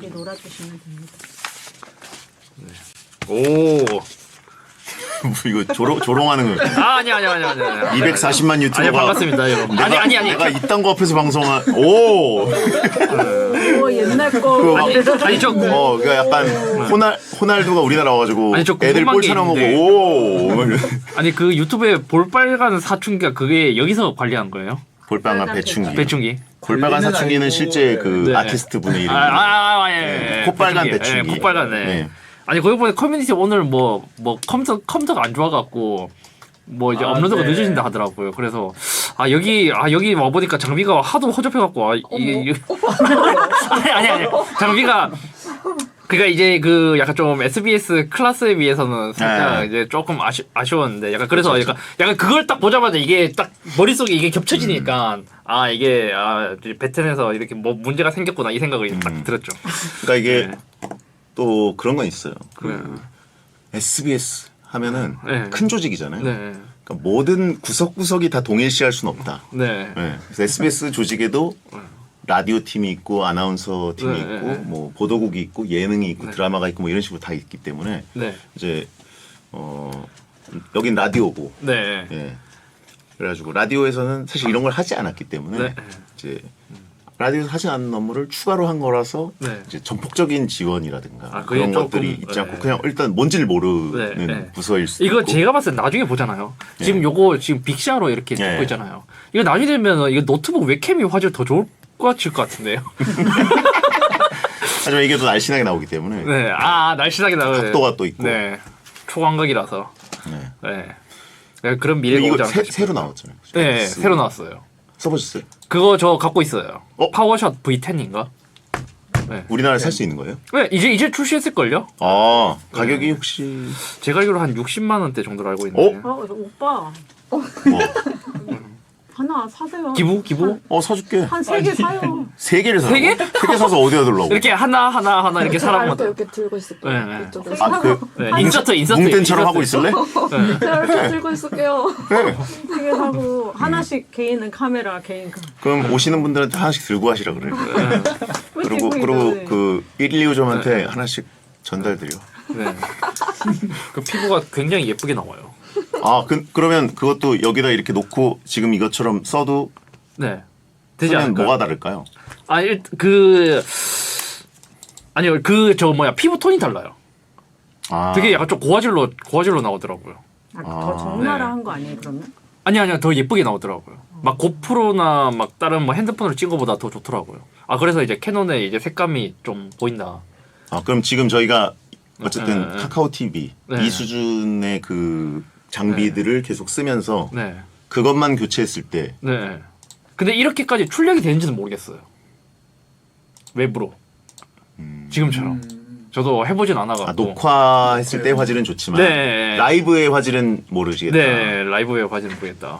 여기 놀아주시면 됩니다. 오. 이거 조롱하는 거. 아니. 240만 유튜버가. 아니 반갑습니다 여러분. 아니. 내가 이딴 거 앞에서 방송한. 오. 오 옛날 거. 아니 저. 그러니까 약간 호날두가 우리나라 와가지고 아니, 저 애들 궁금한 볼 게 쳐다보고 있는데. 오. 아니 그 유튜브에 볼빨간 사춘기가 그게 여기서 관리한 거예요? 볼빨간 배충기. 배충기. 볼빨간 사춘기는 실제 그 네. 아티스트 분의 이름이에요. 예. 콧빨간 배충기. 콧빨간 네. 아니 거기 보니 커뮤니티 오늘 뭐 컴퓨터가 안 좋아갖고 뭐 이제 업로드가 늦어진다 하더라고요. 그래서 여기 와 보니까 장비가 하도 허접해갖고 이게 아니 장비가 그러니까 이제 그 약간 좀 SBS 클래스에 비해서는 살짝 이제 조금 아쉬웠는데 약간 그래서 약간 그걸 딱 보자마자 이게 딱 머릿속에 이게 겹쳐지니까 이게 이제 베텐에서 이렇게 뭐 문제가 생겼구나 이 생각이 딱 들었죠. 그러니까 이게 또 그런 건 있어요. SBS 하면은 큰 조직이잖아요. 네. 그러니까 모든 구석구석이 다 동일시할 수는 없다. 네. 그래서 SBS 조직에도 라디오 팀이 있고 아나운서 팀이 있고 뭐 보도국이 있고 예능이 있고 드라마가 있고 뭐 이런 식으로 다 있기 때문에 이제 여긴 라디오고 그래가지고 라디오에서는 사실 이런 걸 하지 않았기 때문에 이제 라디오에서 하지 않는 업무를 추가로 한 거라서 이제 전폭적인 지원이라든가 그런 것들이 있지 않고 그냥 일단 뭔지를 모르는 부서일 수 이거 있고. 제가 봤을 때 나중에 보잖아요. 지금 요거 지금 빅샤로 이렇게 찍고 있잖아요. 이거 나중에 되면 이거 노트북 웹캠이 화질 더 좋을 것 같은데요. 하지만 이게 또 날씬하게 나오기 때문에 날씬하게 나오네. 각도가 또 있고 초광각이라서 그런 미래가 이거 오지 않을까 새로 나왔잖아요. 네, 새로 나왔어요. 써보셨어요? 그거 저 갖고 있어요. 파워샷 V10인가? 우리나라에 살 수 있는 거예요? 네, 이제 출시했을걸요? 가격이 혹시 제가 알기로 한 60만 원대 정도로 알고 있는데. 오빠. 하나 사세요. 기부? 사줄게. 한 3개 사요. 3개를 사. 3개? 3개 사서 어디다 둘라고? 이렇게 하나 이렇게 사람마다. 이렇게 들고 있을게요. 이쪽에. 인서트. 뭉텐처럼 하고 있을래? 제가 이렇게 들고 있을게요. 3개 사고 하나씩 개인은 카메라 개인. 그럼 오시는 분들한테 하나씩 들고 하시라 그래. 그리고 그 112호점한테 하나씩 전달드려. 그 피부가 굉장히 예쁘게 나와요. 그러면 그것도 여기다 이렇게 놓고 지금 이것처럼 써도 되지 않을까요? 뭐가 다를까요? 아니요 피부 톤이 달라요. 되게 약간 좀 고화질로 나오더라고요. 더 적나라한 거 아니에요 그러면? 아니요 더 예쁘게 나오더라고요. 막 고프로나 막 다른 뭐 핸드폰으로 찍은 거보다 더 좋더라고요. 그래서 이제 캐논의 이제 색감이 좀 보인다. 그럼 지금 저희가 어쨌든 카카오 TV 이 수준의 그 장비들을 계속 쓰면서 그것만 교체했을 때 근데 이렇게까지 출력이 되는지는 모르겠어요. 외부로 지금처럼 저도 해보진 않아가지고 녹화했을 때 화질은 좋지만 라이브의 화질은 모르시겠다. 라이브의 화질은 모르겠다.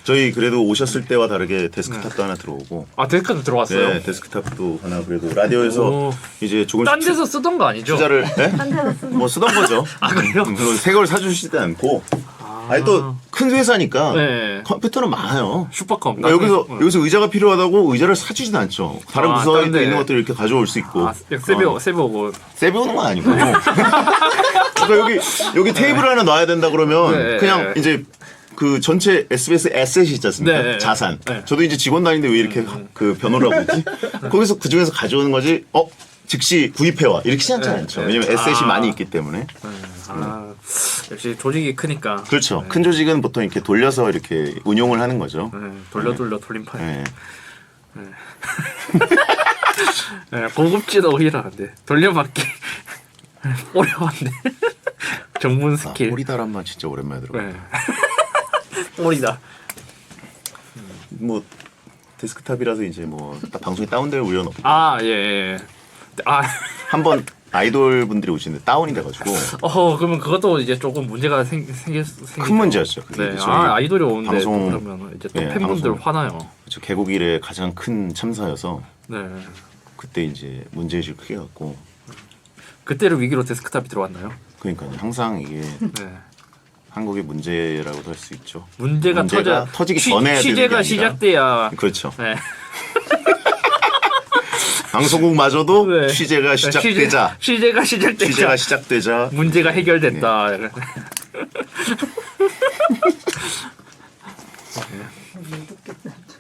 저희 그래도 오셨을 때와 다르게 데스크탑도 하나 들어오고. 데스크탑 들어왔어요? 데스크탑도 하나 그래도 라디오에서 이제 조금씩 딴 데서 쓰던 거 아니죠? 투자를 딴 데서 쓰던 뭐 쓰던 거죠. 그래요? 새 걸 사주시지 않고. 또 큰 회사니까 컴퓨터는 많아요. 슈퍼컴. 여기서 의자가 필요하다고 의자를 사주진 않죠. 다른 부서에 있는 것들을 이렇게 가져올 수 있고. 세배오고. 세배오는 건 아니고. 그러니까 여기 테이블 하나 놔야 된다 그러면 그냥 이제 그 전체 SBS 에셋이 있지 않습니까? 자산. 저도 이제 직원 다니는데 왜 이렇게 그 변호를 하고 있지? 거기서 그 중에서 가져오는 거지. 즉시 구입해와 이렇게 시작하지 않죠. 왜냐면 에셋이 많이 있기 때문에. 역시 조직이 크니까. 그렇죠. 큰 조직은 보통 이렇게 돌려서 이렇게 운용을 하는 거죠. 돌려 돌림판. 고급지도 오히려 안 돼. 돌려받기 어려운데. 전문 스킬. 꼬리다란 말 진짜 오랜만에 들어. 꼬리다. 뭐 데스크탑이라서 이제 뭐 딱 방송이 다운될 우려는 없고. 한번 아이돌 분들이 오시는데 다운이 돼가지고. 그러면 그것도 이제 조금 문제가 큰 문제였죠. 아이돌이 오는데 방송, 그러면 이제 또 팬분들 화나요. 그렇죠. 개국 이래 가장 큰 참사여서. 네. 그때 이제 문제의식 크게 갖고. 그때를 위기로 데스크탑이 들어왔나요? 그러니까요. 항상 이게 한국의 문제라고도 할 수 있죠. 문제가 터지기 전에 취재가 시작돼야. 그렇죠. 방송국마저도 네. 취재가 시작되자 취재가 시작되자 문제가 해결됐다. 네.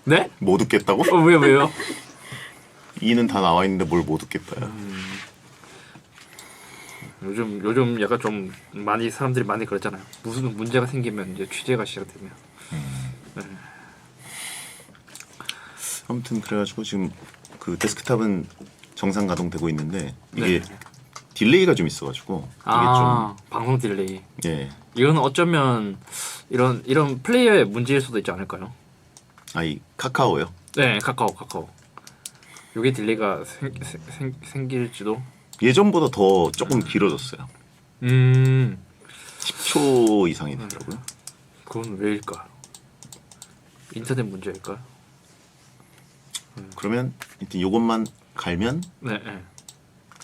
네? 못 웃겠다고? 왜요? 이는 다 나와 있는데 뭘 못 웃겠다야. 요즘 약간 좀 많이 사람들이 많이 그러잖아요. 무슨 문제가 생기면 이제 취재가 시작되면. 네. 아무튼 그래가지고 지금 그 데스크탑은 정상 가동되고 있는데 이게 네. 딜레이가 좀 있어가지고 이게 방송 딜레이. 좀 예. 이건 어쩌면 이런 플레이어의 문제일 수도 있지 않을까요? 이 카카오요? 네, 카카오. 요게 딜레이가 생길지도. 예전보다 더 조금 길어졌어요. 10초 이상이 되더라고요. 그건 왜일까? 인터넷 문제일까? 그러면 일단 요것만 갈면 네.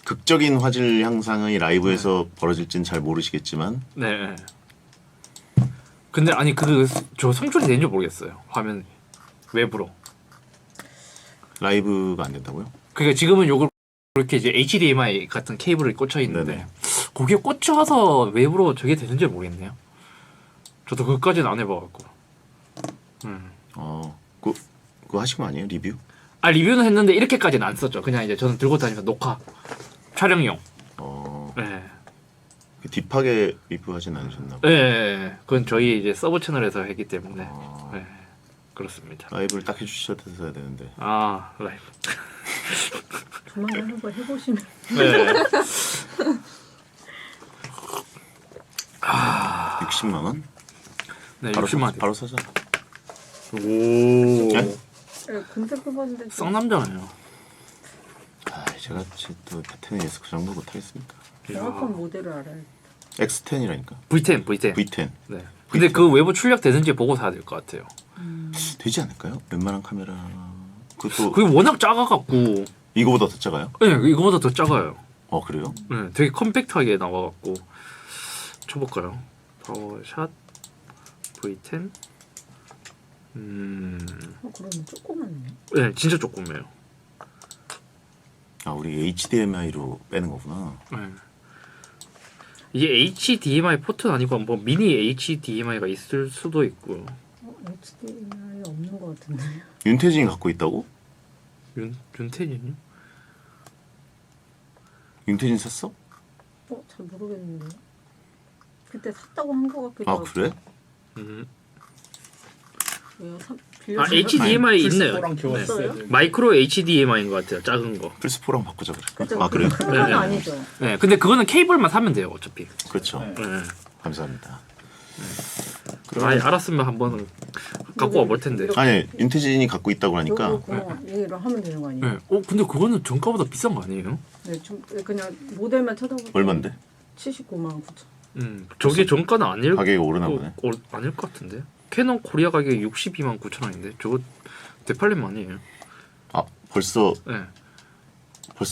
극적인 화질 향상이 라이브에서 벌어질지는 잘 모르시겠지만 네. 근데 아니 저 송출이 되는지 모르겠어요. 화면 외부로. 라이브가 안 된다고요? 그러니까 지금은 요걸 이렇게 이제 HDMI 같은 케이블이 꽂혀 있는데 네네. 거기에 꽂혀서 외부로 저게 되는지 모르겠네요. 저도 그것까지는 안 해봐갖고. 그거 하신 거 아니에요? 리뷰? 리뷰는 했는데 이렇게까지는 안 썼죠. 그냥 이제 저는 들고 다니면서 녹화 촬영용. 네. 딥하게 리뷰하진 않으셨나 봐요. 네. 그건 저희 이제 서브 채널에서 했기 때문에. 네. 그렇습니다. 라이브를 딱 해주셨어야 되는데. 라이브. 조만간 한번 해보시면. 네. 60만 원? 네, 바로 60만 원. 바로 사자. 오. 네? 검색해봤는데 쌍남자네요. 제가 또 베테랑에서 그 정도 못하겠습니까? 정확한 모델을 알아야 X10이라니까. V10. V10. 네. 근데 그 외부 출력 되는지 보고 사야 될 것 같아요. 되지 않을까요? 웬만한 카메라. 그것도 그게 워낙 작아갖고. 이거보다 더 작아요? 네, 이거보다 더 작아요. 그래요? 네, 되게 컴팩트하게 나와갖고. 쳐볼까요? 파워샷 V10. 그러면 조그맣네. 네, 진짜 조그매요. 우리 HDMI로 빼는 거구나. 네. 이게 HDMI 포트는 아니고 뭐 미니 HDMI가 있을 수도 있고. HDMI 없는 것 같은데. 윤태진이 갖고 있다고? 윤태진이요? 윤태진 샀어? 잘 모르겠는데. 그때 샀다고 한 것 같기도 하고. 그래? 왜요? HDMI 있네요. 있어요? 마이크로 HDMI인 것 같아요. 작은 거. 플스4랑 바꾸자 그래. 그죠? 그래요? 그건 아니죠. 네, 근데 그거는 케이블만 사면 돼요, 어차피. 그렇죠. 네. 감사합니다. 알았으면 한번 갖고 와볼 텐데. 아니 윤태진이 갖고 있다고 하니까. 얘기를 하면 되는 거 아니에요? 네. 근데 그거는 정가보다 비싼 거 아니에요? 네, 좀 그냥 모델만 찾아보고. 얼마인데? 79만 9천. 저게 정가는 아닐 가격이 오르나 보네. 아닐 것 같은데. 캐논 코리아 가격이 62만 9천 원인데 저거 대팔림 아니에요? 벌써 네.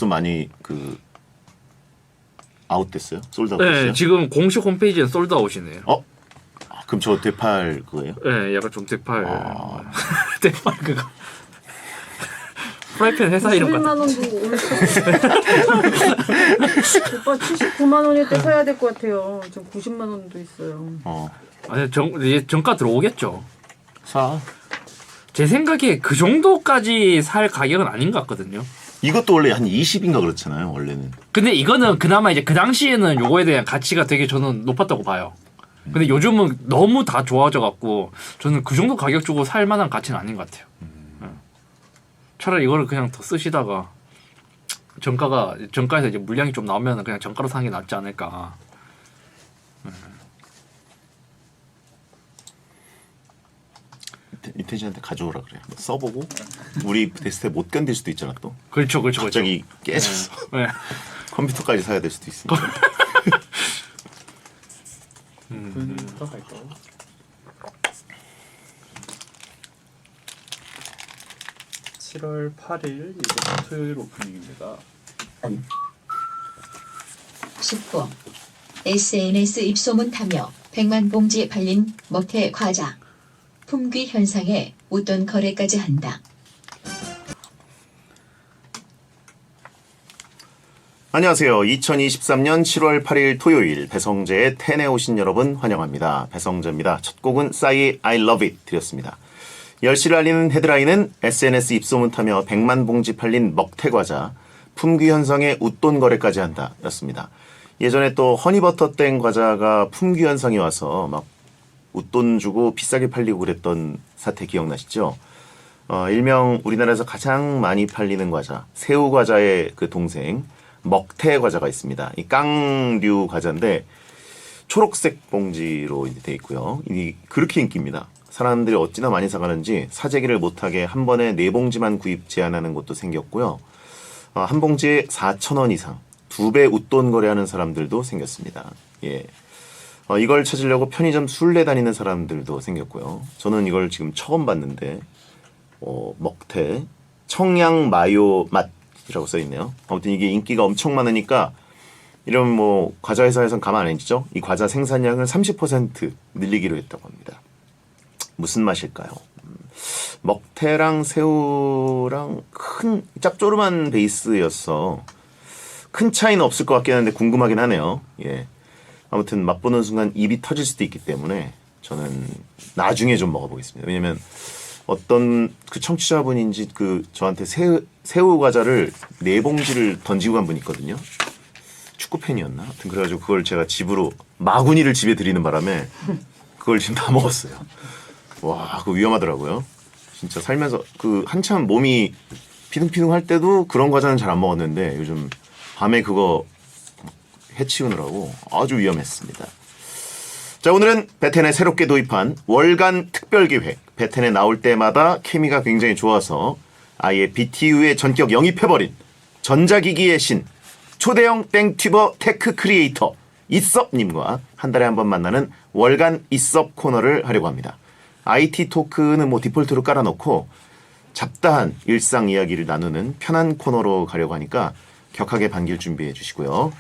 많이 아웃됐어요? 솔드아웃 네, 됐어요? 지금 공식 홈페이지엔 솔드아웃이네요. 그럼 저 대팔 그거예요? 네, 약간 좀 대팔. 대팔 그거. 프라이팬 회사 이름 91만 같은. 원도 오를 오빠 79만 원일 때 사야 될 것 같아요. 지금 90만 원도 있어요. 아니 이제 정가 들어오겠죠. 사. 제 생각에 그 정도까지 살 가격은 아닌 것 같거든요. 이것도 원래 한 20인가 그렇잖아요, 원래는. 근데 이거는 그나마 이제 그 당시에는 요거에 대한 가치가 되게 저는 높았다고 봐요. 근데 요즘은 너무 다 좋아져 갖고 저는 그 정도 가격 주고 살 만한 가치는 아닌 것 같아요. 차라리 이거를 그냥 더 쓰시다가 정가에서 이제 물량이 좀 나오면 그냥 정가로 사는 게 낫지 않을까. 윤태진한테 가져오라 그래. 써보고 우리 데스크에 못 견딜 수도 있잖아 또. 그렇죠. 갑자기 깨졌어. 네. 컴퓨터까지 사야 될 수도 있으니까. 분부터 갈까요? (7월 8일) 이번 토요일 오프닝입니다. 19. SNS 입소문 타며 100만 봉지 팔린 먹태 과자. 품귀 현상에 웃돈 거래까지 한다. 안녕하세요. 2023년 7월 8일 토요일 배성재의 텐에 오신 여러분 환영합니다. 배성재입니다. 첫 곡은 싸이의 I Love It 드렸습니다. 열시를 알리는 헤드라인은 SNS 입소문 타며 100만 봉지 팔린 먹태과자, 품귀 현상에 웃돈 거래까지 한다 였습니다. 예전에 또 허니버터땡 과자가 품귀 현상이 와서 막 웃돈 주고 비싸게 팔리고 그랬던 사태 기억나시죠? 일명 우리나라에서 가장 많이 팔리는 과자, 새우 과자의 그 동생 먹태 과자가 있습니다. 이 깡류 과자인데 초록색 봉지로 되어 있고요. 이 그렇게 인기입니다. 사람들이 어찌나 많이 사가는지 사재기를 못하게 한 번에 4봉지만 구입 제한하는 곳도 생겼고요. 한 봉지에 4,000원 이상, 2배 웃돈 거래하는 사람들도 생겼습니다. 예. 이걸 찾으려고 편의점 술래 다니는 사람들도 생겼고요. 저는 이걸 지금 처음 봤는데 먹태 청양 마요 맛이라고 써있네요. 아무튼 이게 인기가 엄청 많으니까 이런 뭐 과자 회사에선 가만 안 해주죠. 이 과자 생산량을 30% 늘리기로 했다고 합니다. 무슨 맛일까요? 먹태랑 새우랑 큰 짭조름한 베이스였어. 큰 차이는 없을 것 같긴 한데 궁금하긴 하네요. 예. 아무튼 맛보는 순간 입이 터질 수도 있기 때문에 저는 나중에 좀 먹어보겠습니다. 왜냐면 어떤 그 청취자분인지 그 저한테 새우 과자를 4봉지를 던지고 간 분이 있거든요. 축구 팬이었나? 하여튼 그래가지고 그걸 제가 집으로 마구니를 집에 들이는 바람에 그걸 지금 다 먹었어요. 와, 그거 위험하더라고요. 진짜 살면서 그 한참 몸이 피둥피둥 할 때도 그런 과자는 잘 안 먹었는데 요즘 밤에 그거 해치우느라고 아주 위험했습니다. 자, 오늘은 베텐에 새롭게 도입한 월간 특별기획. 베텐에 나올 때마다 케미가 굉장히 좋아서 아예 BTU에 전격 영입해버린 전자기기의 신 초대형 땡튜버 테크 크리에이터 이섭님과 한 달에 한 번 만나는 월간 이섭 코너를 하려고 합니다. IT 토크는 뭐 디폴트로 깔아놓고 잡다한 일상 이야기를 나누는 편한 코너로 가려고 하니까 격하게 반길 준비해 주시고요.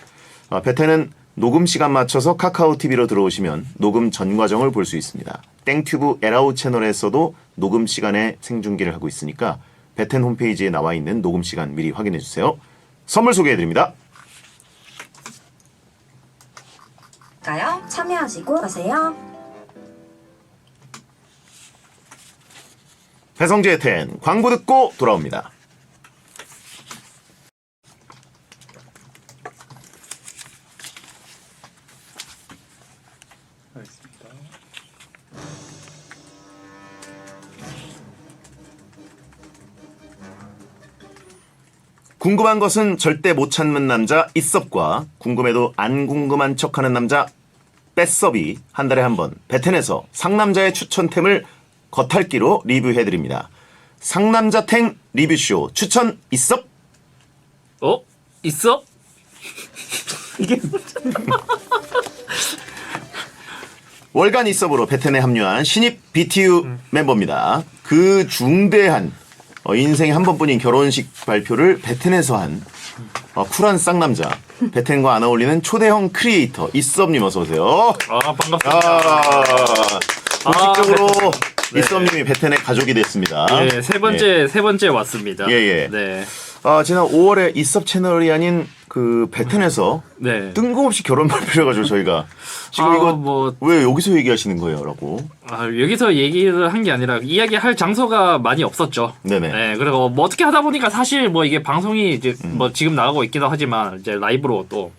베텐은 녹음 시간 맞춰서 카카오 TV로 들어오시면 녹음 전 과정을 볼 수 있습니다. 땡튜브 에라우 채널에서도 녹음 시간에 생중계를 하고 있으니까 베텐 홈페이지에 나와 있는 녹음 시간 미리 확인해 주세요. 선물 소개해 드립니다. 참여하시고 가세요. 배성재의 텐 광고 듣고 돌아옵니다. 알겠습니다. 궁금한 것은 절대 못 참는 남자 이섭과 궁금해도 안 궁금한 척하는 남자 뺏섭이 한 달에 한 번 베텐에서 상남자의 추천템을 겉핥기로 리뷰해드립니다. 상남자탱 리뷰쇼 추천 이섭? 있어? 이게 월간 이섭으로 베텐에 합류한 신입 BTU 멤버입니다. 그 중대한 인생에 한 번뿐인 결혼식 발표를 베텐에서 한 쿨한 쌍남자 베텐과 안 어울리는 초대형 크리에이터 이섭님 어서 오세요. 반갑습니다. 공식적으로 네. 이섭님이 베텐의 가족이 됐습니다. 예, 세 번째 왔습니다. 예. 네. 지난 5월에 이섭 채널이 아닌 그 베텐에서 네. 뜬금없이 결혼 발표를 해가지고 저희가 지금 이거 왜 여기서 얘기하시는 거예요? 라고. 여기서 얘기를 한 게 아니라 이야기할 장소가 많이 없었죠. 네네. 네, 그리고 뭐 어떻게 하다 보니까 사실 뭐 이게 방송이 이제 뭐 지금 나가고 있기도 하지만 이제 라이브로 또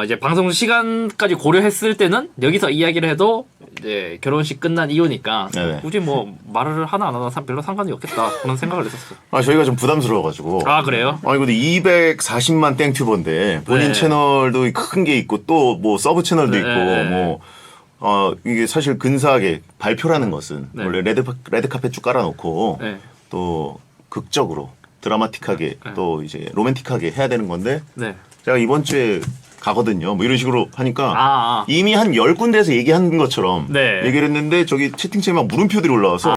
이제 방송 시간까지 고려했을 때는 여기서 이야기를 해도 이제 결혼식 끝난 이후니까 네네. 굳이 뭐 말을 하나 안 하나 별로 상관이 없겠다 그런 생각을 했었어요. 저희가 좀 부담스러워가지고. 그래요? 근데 240만 땡튜버인데 본인 네. 채널도 큰 게 있고 또 뭐 서브 채널도 네. 있고 이게 사실 근사하게 발표라는 것은 네. 원래 레드카펫 쭉 깔아놓고 네. 또 극적으로 드라마틱하게 네. 또 이제 로맨틱하게 해야 되는 건데 네. 제가 이번 주에 가거든요. 뭐 이런 식으로 하니까 아. 이미 한 10군데에서 얘기한 것처럼 네. 얘기를 했는데 저기 채팅창에 막 물음표들이 올라와서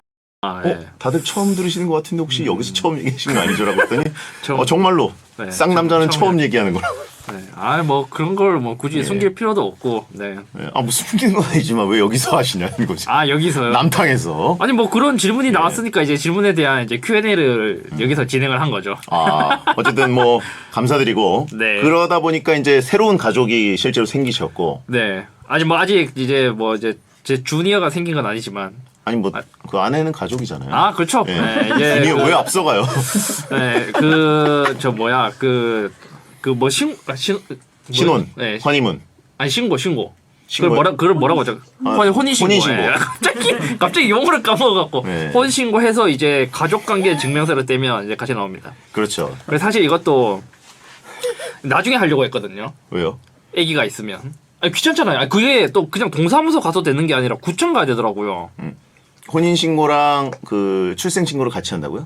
네. 다들 처음 들으시는 것 같은데 혹시 여기서 처음 얘기하시는 거 아니죠? 라고 했더니 처음. 정말로 네. 쌍남자는 처음 처음 얘기하는 거라고. 네. 아, 뭐 그런 걸 뭐 굳이 예. 숨길 필요도 없고. 네. 네. 아, 뭐 숨긴 건 아니지만 왜 여기서 하시냐는 거지. 아, 여기서요? 남탕에서. 아니 뭐 그런 질문이 나왔으니까 이제 질문에 대한 이제 Q&A를 여기서 진행을 한 거죠. 아, 어쨌든 뭐 감사드리고. 네. 그러다 보니까 이제 새로운 가족이 실제로 생기셨고. 네. 아직 이제 제 주니어가 생긴 건 아니지만. 아니 뭐 그 아내는 가족이잖아요. 아, 그렇죠. 예. 네, 이제 주니어 왜 앞서가요? 네, 저 뭐야 신혼, 네. 허니문. 아니 신고. 신고요? 그걸 뭐라고 하죠? 아, 혼인신고. 혼인신고. 예. 갑자기 용어를 까먹어갖고 네. 혼인신고해서 이제 가족관계 증명서를 떼면 이제 같이 나옵니다. 그렇죠. 그래서 사실 이것도 나중에 하려고 했거든요. 왜요? 아기가 있으면. 아니, 귀찮잖아요. 아니, 그게 또 그냥 동사무소 가서 되는 게 아니라 구청 가야 되더라고요. 혼인 신고랑 그 출생 신고를 같이 한다고요?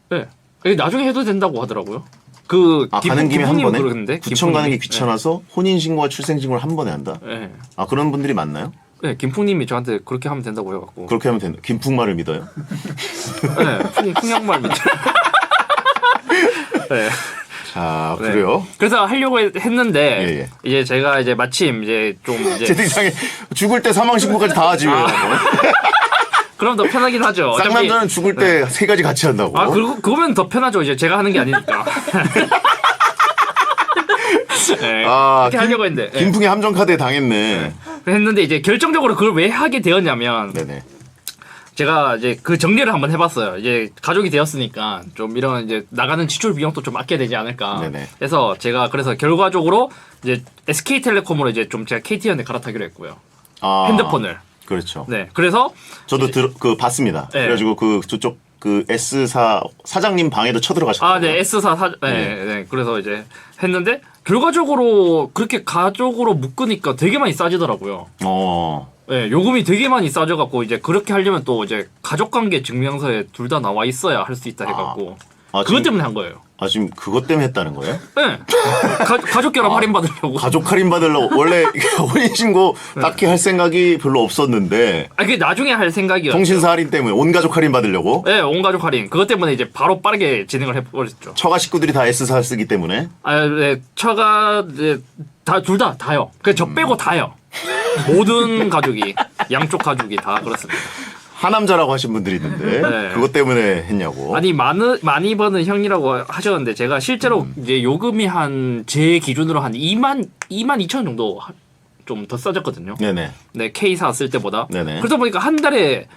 네. 이게 나중에 해도 된다고 하더라고요. 가는 김에 한 번에? 그러는데 구청 가는 게 귀찮아서 혼인 신고와 출생 신고를 한 번에 한다? 네. 아, 그런 분들이 많나요? 네, 김풍님이 저한테 그렇게 하면 된다고 해갖고. 그렇게 하면 된다. 김풍말을 믿어요? 네, 풍양말 밑에. 네. 자, 네. 그래요. 그래서 하려고 했는데 예. 이제 제가 이제 마침 이제 좀 이제 채팅창에 죽을 때 사망 신고까지 다 하지 왜? 그럼 더 편하긴 하죠. 어차피 쌍남자는 죽을 때 세 가지 같이 한다고. 아 그거면 더 편하죠. 이제 제가 하는 게 아니니까. 네, 그렇게 하려고 했는데 네. 김풍이 함정 카드에 당했네. 했는데 이제 결정적으로 그걸 왜 하게 되었냐면 네네. 제가 이제 그 정리를 한번 해봤어요. 이제 가족이 되었으니까 좀 이런 이제 나가는 지출 비용도 좀 아껴야 되지 않을까. 네네. 그래서 제가 결과적으로 이제 SK텔레콤으로 이제 좀 제가 KTN에 갈아타기로 했고요. 아, 핸드폰을. 그렇죠. 네. 그래서 저도 봤습니다. 네. 그래가지고 저쪽 S사 사장님 방에도 쳐들어가셨어요. 네, S사 네. 그래서 이제 했는데 결과적으로 그렇게 가족으로 묶으니까 되게 많이 싸지더라고요. 네, 요금이 되게 많이 싸져갖고 이제 그렇게 하려면 또 이제 가족관계 증명서에 둘 다 나와 있어야 할 수 있다 해갖고 그것 때문에 한 거예요. 아, 지금 그것 때문에 했다는 거예요? 네, 가족 결합 할인 받으려고. 가족 할인 받으려고 원래 혼인신고 딱히 할 생각이 별로 없었는데. 아, 그게 나중에 할 생각이었죠. 통신사 할인 때문에 온 가족 할인 받으려고. 네, 온 가족 할인. 그것 때문에 이제 바로 빠르게 진행을 해버렸죠. 처가 식구들이 다 S사 쓰기 때문에. 아, 네, 처가 이제 둘 다요. 그 저 빼고 다요. 모든 가족이 양쪽 가족이 다 그렇습니다. 하남자라고 하신 분들이 있는데 네. 그것 때문에 했냐고. 아니 많이 버는 형이라고 하셨는데 제가 실제로 이제 요금이 제 기준으로 한 2만 2천 정도 좀 더 싸졌거든요. 네네. 네, K사 쓸 때보다. 네네. 그러다 보니까 한 달에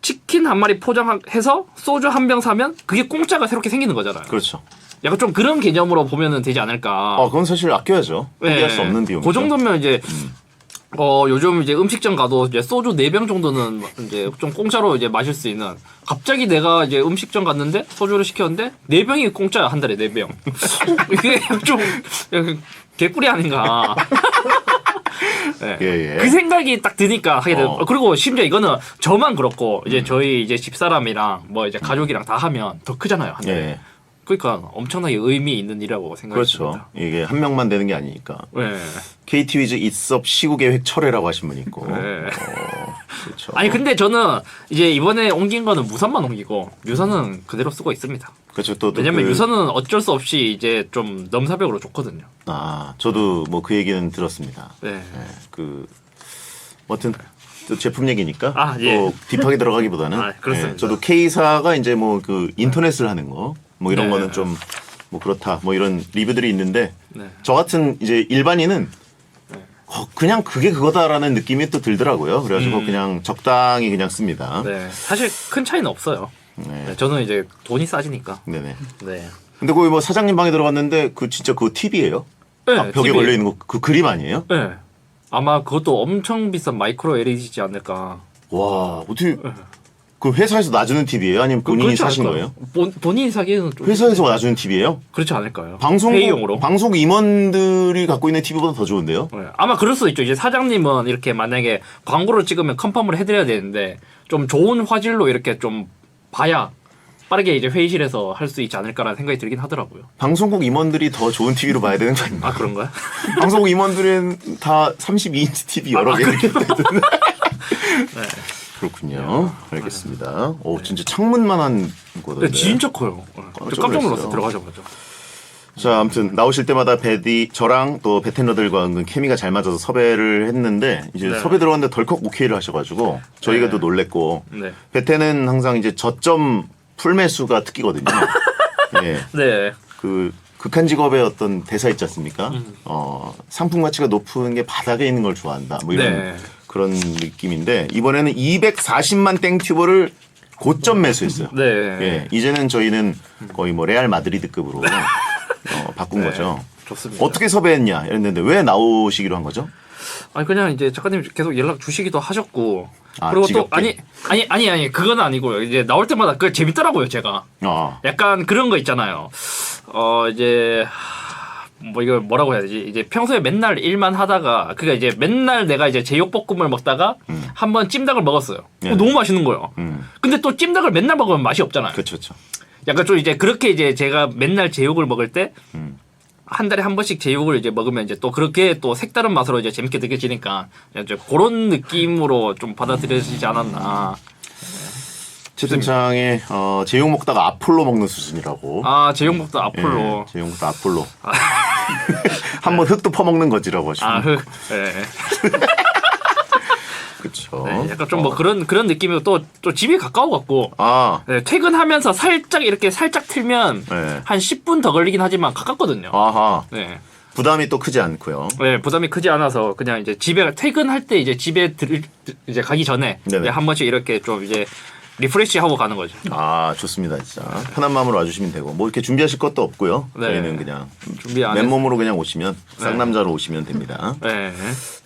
치킨 한 마리 포장해서 소주 한 병 사면 그게 공짜가 새롭게 생기는 거잖아요. 그렇죠. 약간 좀 그런 개념으로 보면은 되지 않을까. 그건 사실 아껴야죠. 포기할 수 없는 비용이죠. 그 정도면 이제 요즘 이제 음식점 가도 이제 소주 4병 정도는 이제 좀 공짜로 이제 마실 수 있는. 갑자기 내가 이제 음식점 갔는데 소주를 시켰는데 4병이 공짜야, 한 달에 4병. 이게 좀 개꿀이 아닌가. 네. 예. 그 생각이 딱 드니까 하게 돼요. 그리고 심지어 이거는 저만 그렇고 이제 저희 이제 집사람이랑 뭐 이제 가족이랑 다 하면 더 크잖아요, 한 달에. 예. 그러니까 엄청나게 의미 있는 일이라고 생각했습니다. 그렇죠. 이게 한 명만 되는 게 아니니까. 네. KT 위즈 입섭 시구 계획 철회라고 하신 분이 있고. 네. 그렇죠. 아니 근데 저는 이제 이번에 옮긴 거는 무선만 옮기고 유선은 그대로 쓰고 있습니다. 그렇죠. 또 왜냐면 유선은 어쩔 수 없이 이제 좀 넘사벽으로 좋거든요. 저도 뭐 그 얘기는 들었습니다. 네. 아무튼 또 제품 얘기니까 예. 또 딥하게 들어가기보다는 그렇습니다. 저도 K사가 이제 뭐 그 인터넷을 하는 거 뭐 이런 네. 거는 좀 뭐 그렇다 뭐 이런 리뷰들이 있는데 네. 저 같은 이제 일반인은 그냥 그게 그거다라는 느낌이 또 들더라고요. 그래가지고 그냥 적당히 그냥 씁니다. 네. 사실 큰 차이는 없어요. 네, 저는 이제 돈이 싸지니까. 네네. 네. 근데 거기 뭐 사장님 방에 들어갔는데 그 진짜 그거 팁이에요? 네, 벽에 TV. 걸려 있는 거 그 그림 아니에요? 네. 아마 그것도 엄청 비싼 마이크로 LED지 않을까. 와 어떻게 그 회사에서 놔주는 팁이에요? 아니면 본인이 그렇지 사신 않을까요? 거예요? 본인이 사기에는 좀 회사에서 놔주는 팁이에요? 그렇지 않을까요? 회의용으로. 방송 임원들이 갖고 있는 TV보다 더 좋은데요? 네. 아마 그럴 수도 있죠. 이제 사장님은 이렇게 만약에 광고를 찍으면 컨펌을 해드려야 되는데 좀 좋은 화질로 이렇게 좀 봐야 빠르게 이제 회의실에서 할 수 있지 않을까라는 생각이 들긴 하더라고요. 방송국 임원들이 더 좋은 TV로 봐야 되는 거 아닌가? 그런가요? 방송국 임원들은 다 32인치 TV 여러 개 이렇게 있거든요. 네. 그렇군요. 알겠습니다. 오 진짜 창문만한 거던데. 네, 진짜 커요. 저 깜짝 놀랐어요. 들어가자마자. 자, 아무튼 나오실 때마다 저랑 또 베테너들과 은근 케미가 잘 맞아서 섭외를 했는데 이제 네. 섭외 들어갔는데 덜컥 오케이를 하셔가지고 저희가 네. 또 놀랬고 네. 베테는 항상 이제 저점 풀매수가 특기거든요. 예, 네. 그 극한 직업의 어떤 대사 있지 않습니까? 상품 가치가 높은 게 바닥에 있는 걸 좋아한다. 뭐 이런 네. 그런 느낌인데 이번에는 240만 땡튜버를 고점 매수했어요. 네. 예, 이제는 저희는 거의 뭐 레알 마드리드급으로 바꾼 네. 거죠. 좋습니다. 어떻게 섭외했냐 이랬는데 왜 나오시기로 한 거죠? 아니 그냥 이제 작가님 계속 연락 주시기도 하셨고 아, 그리고 지겹게? 또 아니 그건 아니고요. 이제 나올 때마다 그게 재밌더라고요, 제가. 약간 그런 거 있잖아요. 이제 뭐 이걸 뭐라고 해야 되지? 이제 평소에 맨날 일만 하다가 그니까 이제 맨날 내가 이제 제육볶음을 먹다가 한번 찜닭을 먹었어요. 네. 너무 맛있는 거예요. 근데 또 찜닭을 맨날 먹으면 맛이 없잖아요. 그렇죠. 약간 좀 이제 그렇게 이제 제가 맨날 제육을 먹을 때 한 달에 한 번씩 제육을 이제 먹으면 이제 또 그렇게 또 색다른 맛으로 이제 재밌게 느껴지니까 이제 그런 느낌으로 좀 받아들여지지 않았나. 채팅창에 제육 먹다가 아폴로 먹는 수준이라고. 아 제육 먹다 아폴로. 예, 제육 먹다 아폴로. 한번 흙도 퍼먹는 거지라고 하시고. 아 흑. 네. 그렇죠. 네, 약간 좀 뭐 그런 느낌이고 또 집이 가까워 갖고 네, 퇴근하면서 살짝 틀면 네. 한 10분 더 걸리긴 하지만 가깝거든요. 아하. 네. 부담이 또 크지 않고요. 네, 부담이 크지 않아서 그냥 이제 집에 퇴근할 때 이제 집에 이제 가기 전에 네네. 한 번씩 이렇게 좀 이제 리프레시 하고 가는 거죠. 아, 좋습니다, 진짜. 편한 마음으로 와주시면 되고 뭐 이렇게 준비하실 것도 없고요. 네. 저희는 그냥 준비 안 해서. 맨몸으로 그냥 오시면 쌍남자로 오시면 됩니다. 네.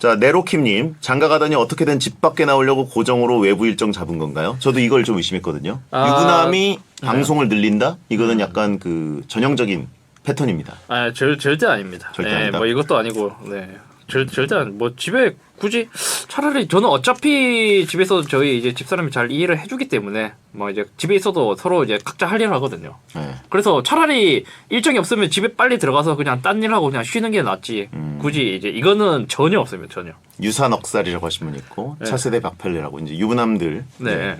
자, 네로킴님 장가 가더니 어떻게든 집 밖에 나오려고 고정으로 외부 일정 잡은 건가요? 저도 이걸 좀 의심했거든요. 유부남이 방송을 늘린다? 이거는 약간 그 전형적인 패턴입니다. 아, 절대 아닙니다. 절대 네, 아니다. 뭐 이것도 아니고, 네. 절대 뭐 집에 굳이 차라리 저는 어차피 집에서 저희 이제 집사람이 잘 이해를 해주기 때문에 뭐 이제 집에 있어도 서로 이제 각자 할 일을 하거든요. 네. 그래서 차라리 일정이 없으면 집에 빨리 들어가서 그냥 딴 일 하고 그냥 쉬는 게 낫지. 굳이 이제 이거는 전혀 없습니다. 전혀. 유산억살이라고 하신 분 있고 네. 차세대 박펠레라고 이제 유부남들. 네.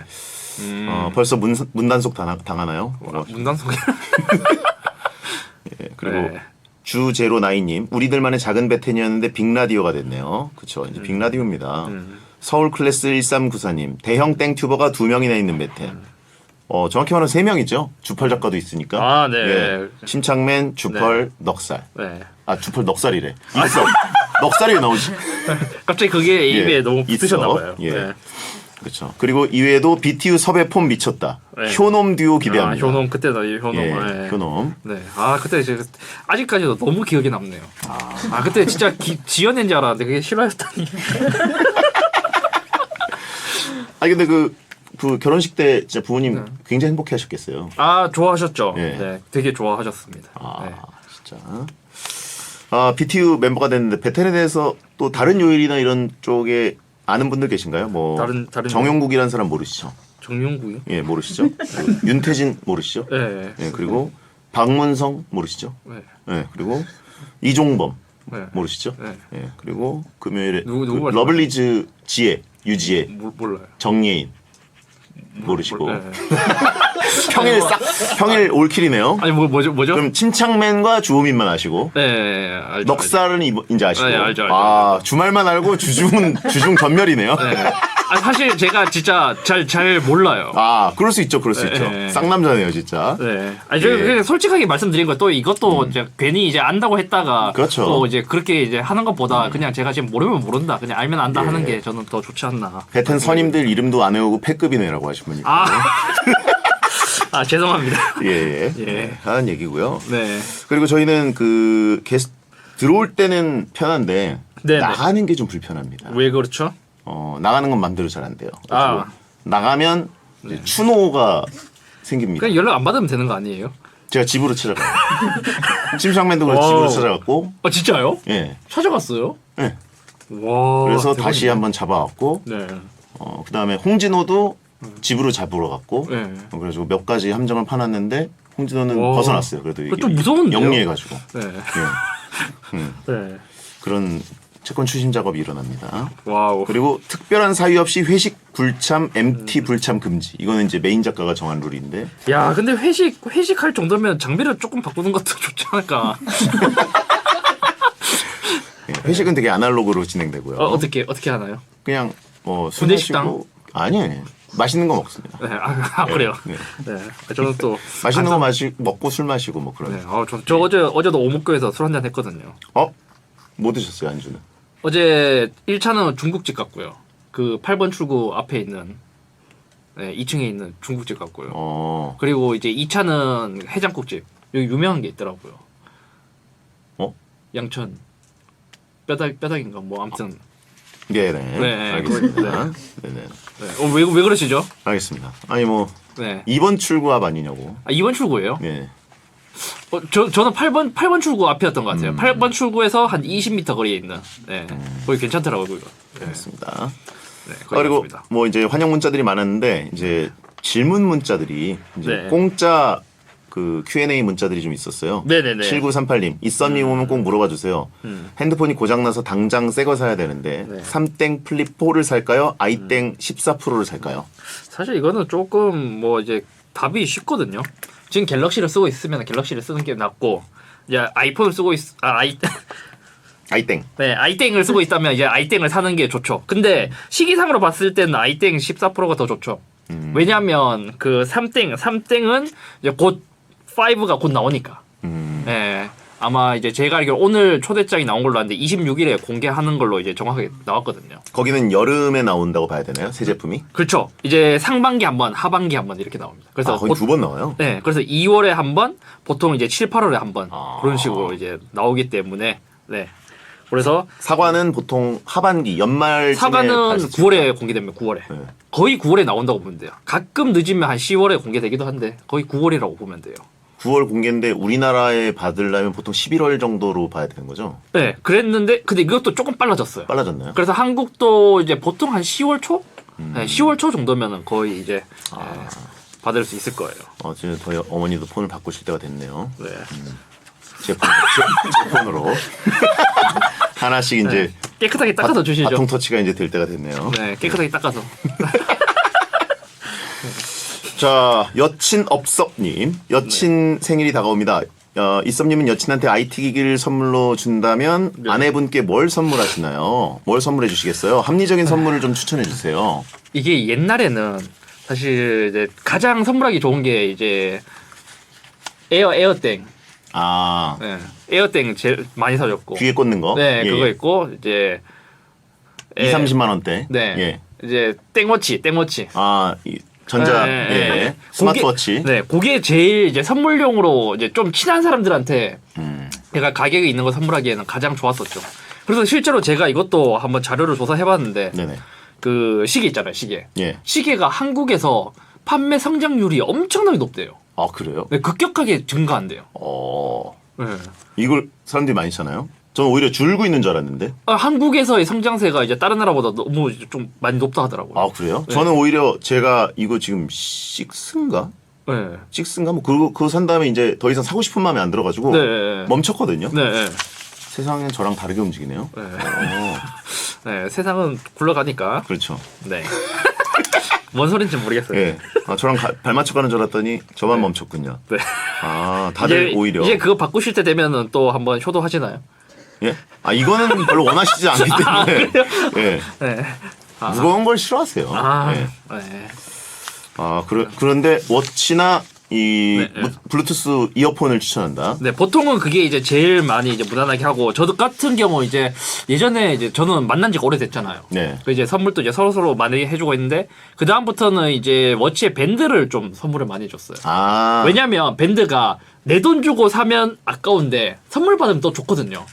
벌써 문단속 당하나요? 문단속이. 예, 그리고 네. 주제로나이님 우리들만의 작은 베텐이었는데 빅라디오가 됐네요. 그렇죠. 이제 빅라디오입니다. 서울 클래스 1394님 대형 땡튜버가 2명이나 있는 베텐. 정확히 말하면 3명이죠. 주펄 작가도 있으니까. 아, 네. 예, 침착맨, 주펄, 넉살. 네. 아, 주펄 넉살이래. 있어. 넉살이 왜 나오지? 갑자기 그게 입에 예, 너무 붙으셨나 있어. 봐요. 예. 네. 그렇죠. 그리고 이외에도 BTU 섭외 폼 미쳤다. 네. 효놈 듀오 기대합니다. 효놈 그때다 이 효놈. 예, 네. 효놈. 네. 아 그때 제가 아직까지도 너무 기억에 남네요. 아 그때 진짜 지어낸 줄 알았는데 그게 실화였다니. 아니 근데 그 결혼식 때 진짜 부모님 굉장히 행복해 하셨겠어요. 아 좋아하셨죠. 예. 네. 되게 좋아하셨습니다. 아, 네. 진짜. 아, BTU 멤버가 됐는데 베텐에 대해서 또 다른 요일이나 이런 쪽에 아는 분들 계신가요? 뭐 다른 정용국이라는 사람 모르시죠? 정용구요? 예, 모르시죠? 윤태진 모르시죠? 네. 예, 그리고 박문성 모르시죠? 네. 예, 그리고 이종범 네. 모르시죠? 네. 예, 그리고 금요일에 누구 그 말씀하세요? 러블리즈 지혜, 유지혜, 몰라요. 정예인 모르시고 네. 평일 올킬이네요. 아니 뭐죠? 그럼 침착맨과 주호민만 아시고 네. 알죠. 넉살은 이제 아시고. 네, 알죠. 아, 주말만 알고 주중 전멸이네요. 네. 아니, 사실 제가 진짜 잘 몰라요. 아, 그럴 수 있죠. 네. 쌍남자네요, 진짜. 네. 아니, 제가 예. 그냥 솔직하게 말씀드린 거 또 이것도 이제 괜히 이제 안다고 했다가 그렇죠. 또 이제 그렇게 이제 하는 것보다 그냥 제가 지금 모르면 모른다. 그냥 알면 안다 예. 하는 게 저는 더 좋지 않나. 베텐 선임들 이름도 안 외우고 패급이네라고 하신 분이 있고. 아, 죄송합니다. 예. 예. 하는 얘기고요. 네. 그리고 저희는 그 게스트 들어올 때는 편한데 네네. 나가는 게 좀 불편합니다. 왜 그렇죠? 나가는 건 맘대로 잘 안 돼요. 아. 나가면 이제 추노가 생깁니다. 그냥 연락 안 받으면 되는 거 아니에요? 제가 집으로 찾아가요. 침착맨도 그래서 집으로 찾아갔고, 아, 진짜요? 예. 찾아갔어요? 예. 와. 그래서 대박이네. 다시 한번 잡아왔고, 네. 그 다음에 홍진호도 집으로 잡으러 갔고, 네. 그래가지고 몇 가지 함정을 파놨는데, 홍진호는 와. 벗어났어요. 그래도 이게 좀 무서운데요? 영리해가지고. 네. 예. 네. 그런 채권 추심 작업이 일어납니다. 와우. 그리고 특별한 사유 없이 회식 불참, MT 불참 금지. 이거는 이제 메인 작가가 정한 룰인데. 야, 근데 회식할 정도면 장비를 조금 바꾸는 것도 좋지 않을까? 예, 회식은 되게 아날로그로 진행되고요. 어떻게 하나요? 그냥 술 군대 식당? 마시고 아니에요. 맛있는 거 먹습니다. 네, 그래요. 네. 네, 저는 또 맛있는 거 먹고 술 마시고 뭐 그런. 네, 저 어제도 오목교에서 술 한잔 했거든요. 뭐 드셨어요, 안주는? 어제 1차는 중국집 갔고요. 그 8번 출구 앞에 있는 2층에 있는 중국집 갔고요. 그리고 이제 2차는 해장국집. 여기 유명한 게 있더라고요. 양천 뼈다귀인가 뭐 아무튼. 네, 알겠습니다. 네네. 네. 왜 그러시죠? 알겠습니다. 아니 뭐 네. 2번 출구 앞 아니냐고. 2번 출구예요? 네. 저는 8번 출구 앞이었던 것 같아요. 8번 출구에서 한 20m 거리에 있는. 네. 거기 괜찮더라고요. 네. 알겠습니다. 네, 그리고 맞습니다. 뭐 이제 환영 문자들이 많았는데 이제 질문 문자들이 이제 네. 공짜 그 Q&A 문자들이 좀 있었어요. 네네네. 7938님, 이썸님 오면 꼭 물어봐 주세요. 핸드폰이 고장나서 당장 새 거 사야 되는데 네. 3땡 플립 4를 살까요? 아이땡 14 프로를 살까요? 사실 이거는 조금 뭐 이제 답이 쉽거든요. 지금 갤럭시를 쓰고 있으면 갤럭시를 쓰는 게 낫고 이제 아이폰을 쓰고 아이땡. 네, 아이땡을 쓰고 있다면 이제 아이땡을 사는 게 좋죠. 근데 시기상으로 봤을 때는 아이땡 14 프로가 더 좋죠. 왜냐면 그 3땡은 이제 곧 5가 곧 나오니까. 네, 아마 이제 제가 알기로 오늘 초대장이 나온 걸로 아는데 26일에 공개하는 걸로 이제 정확하게 나왔거든요. 거기는 여름에 나온다고 봐야 되나요? 새 제품이? 그렇죠. 이제 상반기 한 번, 하반기 한 번 이렇게 나옵니다. 그래서 거의 2번 나와요? 네, 그래서 2월에 한 번, 보통 이제 7, 8월에 한 번 그런 식으로 이제 나오기 때문에 네. 그래서 사과는 보통 하반기 연말쯤에 사과는 발사- 9월에 공개됩니다. 9월에. 네. 거의 9월에 나온다고 보면 돼요. 가끔 늦으면 한 10월에 공개되기도 한데 거의 9월이라고 보면 돼요. 9월 공개인데 우리나라에 받으려면 보통 11월 정도로 봐야 되는 거죠? 네, 그랬는데 근데 이것도 조금 빨라졌어요. 빨라졌나요? 그래서 한국도 이제 보통 한 10월 초? 네, 10월 초 정도면은 거의 이제 받을 수 있을 거예요. 지금 저희 어머니도 폰을 바꾸실 때가 됐네요. 네. 제 폰으로 하나씩 이제 깨끗하게 닦아서 주시죠. 바통 터치가 이제 될 때가 됐네요. 네, 깨끗하게 닦아서. 자, 여친 업섭님, 여친 생일이 다가옵니다. 이섭님은 여친한테 IT 기기를 선물로 준다면 아내분께 뭘 선물하시나요? 뭘 선물해 주시겠어요? 합리적인 선물을 좀 추천해 주세요. 이게 옛날에는 사실 이제 가장 선물하기 좋은 게 이제 에어땡. 네. 에어땡 제일 많이 사줬고. 귀에 꽂는 거? 네, 예, 그거 예. 있고 이제 20-30만 원대. 네. 예. 이제 땡워치. 전자 네. 스마트워치. 네, 그게 제일 이제 선물용으로 이제 좀 친한 사람들한테 제가 가격이 있는 거 선물하기에는 가장 좋았었죠. 그래서 실제로 제가 이것도 한번 자료를 조사해봤는데 네네. 그 시계 있잖아요, 시계. 예. 시계가 한국에서 판매 성장률이 엄청나게 높대요. 아, 그래요? 네, 급격하게 증가한대요. 네. 이걸 사람들이 많이 사나요? 저는 오히려 줄고 있는 줄 알았는데. 한국에서의 성장세가 이제 다른 나라보다 너무 좀 많이 높다 하더라고요. 아, 그래요? 네. 저는 오히려 제가 이거 지금 6인가? 네. 6인가? 뭐 그거 산 다음에 이제 더 이상 사고 싶은 마음이 안 들어가지고 네. 멈췄거든요. 네. 세상엔 저랑 다르게 움직이네요. 네. 네, 세상은 굴러가니까. 그렇죠. 네. 뭔 소린지 모르겠어요. 예. 저랑 발 맞춰가는 줄 알았더니 저만 멈췄군요. 네. 다들 이제, 오히려. 이제 그거 바꾸실 때 되면은 또 한번 효도하시나요? 예? 이거는 별로 원하시지 않기 때문에. 예. 네. 무거운 걸 싫어하세요. 예. 네. 그런데 워치나 이 네. 블루투스 이어폰을 추천한다. 네, 보통은 그게 이제 제일 많이 이제 무난하게 하고, 저도 같은 경우 이제 예전에 이제 저는 만난 지가 오래됐잖아요. 네. 그 이제 선물도 이제 서로 많이 해주고 있는데, 그 다음부터는 이제 워치에 밴드를 좀 선물을 많이 해줬어요. 왜냐면 밴드가 내 돈 주고 사면 아까운데 선물 받으면 또 좋거든요.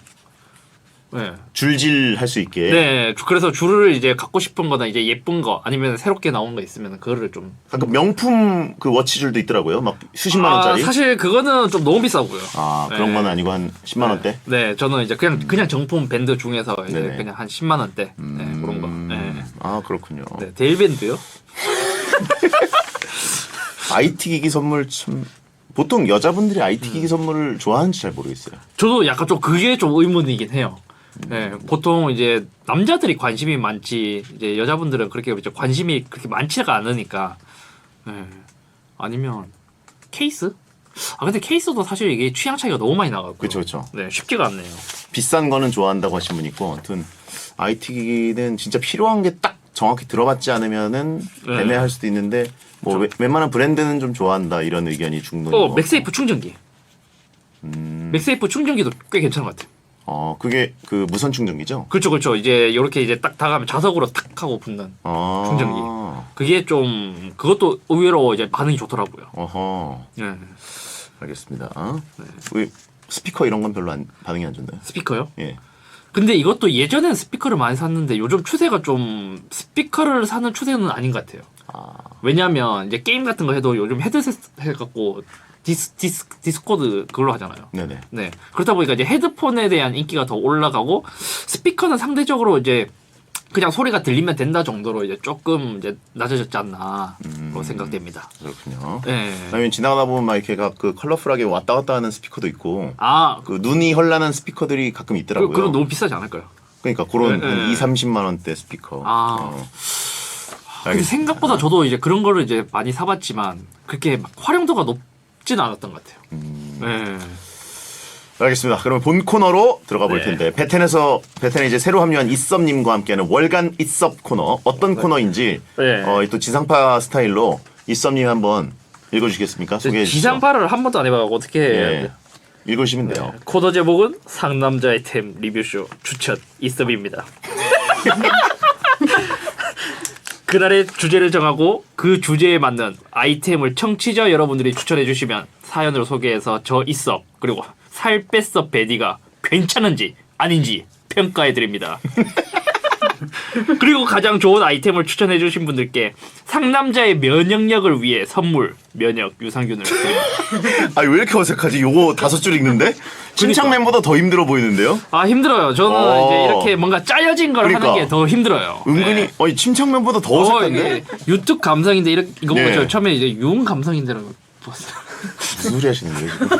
네. 줄질 할 수 있게. 네, 그래서 줄을 이제 갖고 싶은 거나 이제 예쁜 거 아니면 새롭게 나온 거 있으면 그거를 좀. 가끔 명품 그 워치줄도 있더라고요. 막 수십만 원짜리. 사실 그거는 좀 너무 비싸고요. 그런 네. 건 아니고 한 10만 원대? 네, 저는 이제 그냥 정품 밴드 중에서 이제 네네. 그냥 한 10만 원대 네, 그런 거. 네. 그렇군요. 네, 데일밴드요? IT 기기 선물 참 보통 여자분들이 IT 기기 선물을 좋아하는지 잘 모르겠어요. 저도 약간 좀 그게 좀 의문이긴 해요. 네, 보통 이제 남자들이 관심이 많지 이제 여자분들은 그렇게 이제 관심이 그렇게 많지가 않으니까. 네. 아니면 케이스? 아 근데 케이스도 사실 이게 취향 차이가 너무 많이 나가고. 그렇죠. 네, 쉽지가 않네요. 비싼 거는 좋아한다고 하신 분 있고, 아무튼 IT 기기는 진짜 필요한 게 딱 정확히 들어맞지 않으면은 네. 애매할 수도 있는데 뭐 웬만한 브랜드는 좀 좋아한다 이런 의견이 중도인 맥세이프 충전기. 맥세이프 충전기도 꽤 괜찮은 것 같아요. 그게 그 무선 충전기죠? 그렇죠. 이제 이렇게 이제 딱 다가면 자석으로 탁 하고 붙는 충전기. 그게 좀 그것도 의외로 이제 반응이 좋더라고요. 어허. 네. 알겠습니다. 왜 스피커 이런 건 별로 반응이 안 좋나요? 스피커요? 예. 근데 이것도 예전엔 스피커를 많이 샀는데 요즘 추세가 좀 스피커를 사는 추세는 아닌 것 같아요. 왜냐하면 이제 게임 같은 거 해도 요즘 헤드셋 해갖고 디스코드 그걸로 하잖아요. 네네. 네. 그렇다 보니까 이제 헤드폰에 대한 인기가 더 올라가고 스피커는 상대적으로 이제 그냥 소리가 들리면 된다 정도로 이제 조금 이제 낮아졌지 않나로 생각됩니다. 그렇군요. 네. 아니면 지나가다 보면 막 이렇게 그 컬러풀하게 왔다 갔다 하는 스피커도 있고, 그 눈이 현란한 스피커들이 가끔 있더라고요. 그건 너무 비싸지 않을까요? 그러니까 그런 네, 한 네. 2-30만 원대 스피커. 근데 생각보다 저도 이제 그런 거를 이제 많이 사봤지만 그렇게 막 활용도가 높지는 않았던 것 같아요. 네. 알겠습니다. 그러면 본 코너로 들어가 볼 네. 텐데 베텐에 이제 새로 합류한 이섭님과 함께하는 월간 이섭 코너 어떤 코너인지 네. 또 지상파 스타일로 이섭님 한번 읽어주시겠습니까? 소개해 주시죠. 지상파를 한 번도 안 해봐가고 어떻게 해야 예. 돼? 읽으시면 돼요. 코너 제목은 상남자의 템 리뷰쇼 추천 이섭입니다. 그날의 주제를 정하고 그 주제에 맞는 아이템을 청취자 여러분들이 추천해 주시면 사연을 소개해서 저 이섭 그리고 살 뺐어 베디가 괜찮은지 아닌지 평가해 드립니다. 그리고 가장 좋은 아이템을 추천해 주신 분들께 상남자의 면역력을 위해 선물 면역 유산균을 드립니다. 아니 왜 이렇게 어색하지? 요거 5줄 읽는데? 침착맨보다 더 힘들어 보이는데요? 아 힘들어요. 저는 이제 이렇게 뭔가 짜여진 걸 그러니까. 하는 게 더 힘들어요. 은근히 네. 침착맨보다 더 어색한데? 이게 유튜브 감성인데 이거 네. 저 처음에 이제 유흥 감성인데라고 봤어요. 무슨 소리 하시는 거예요 지금?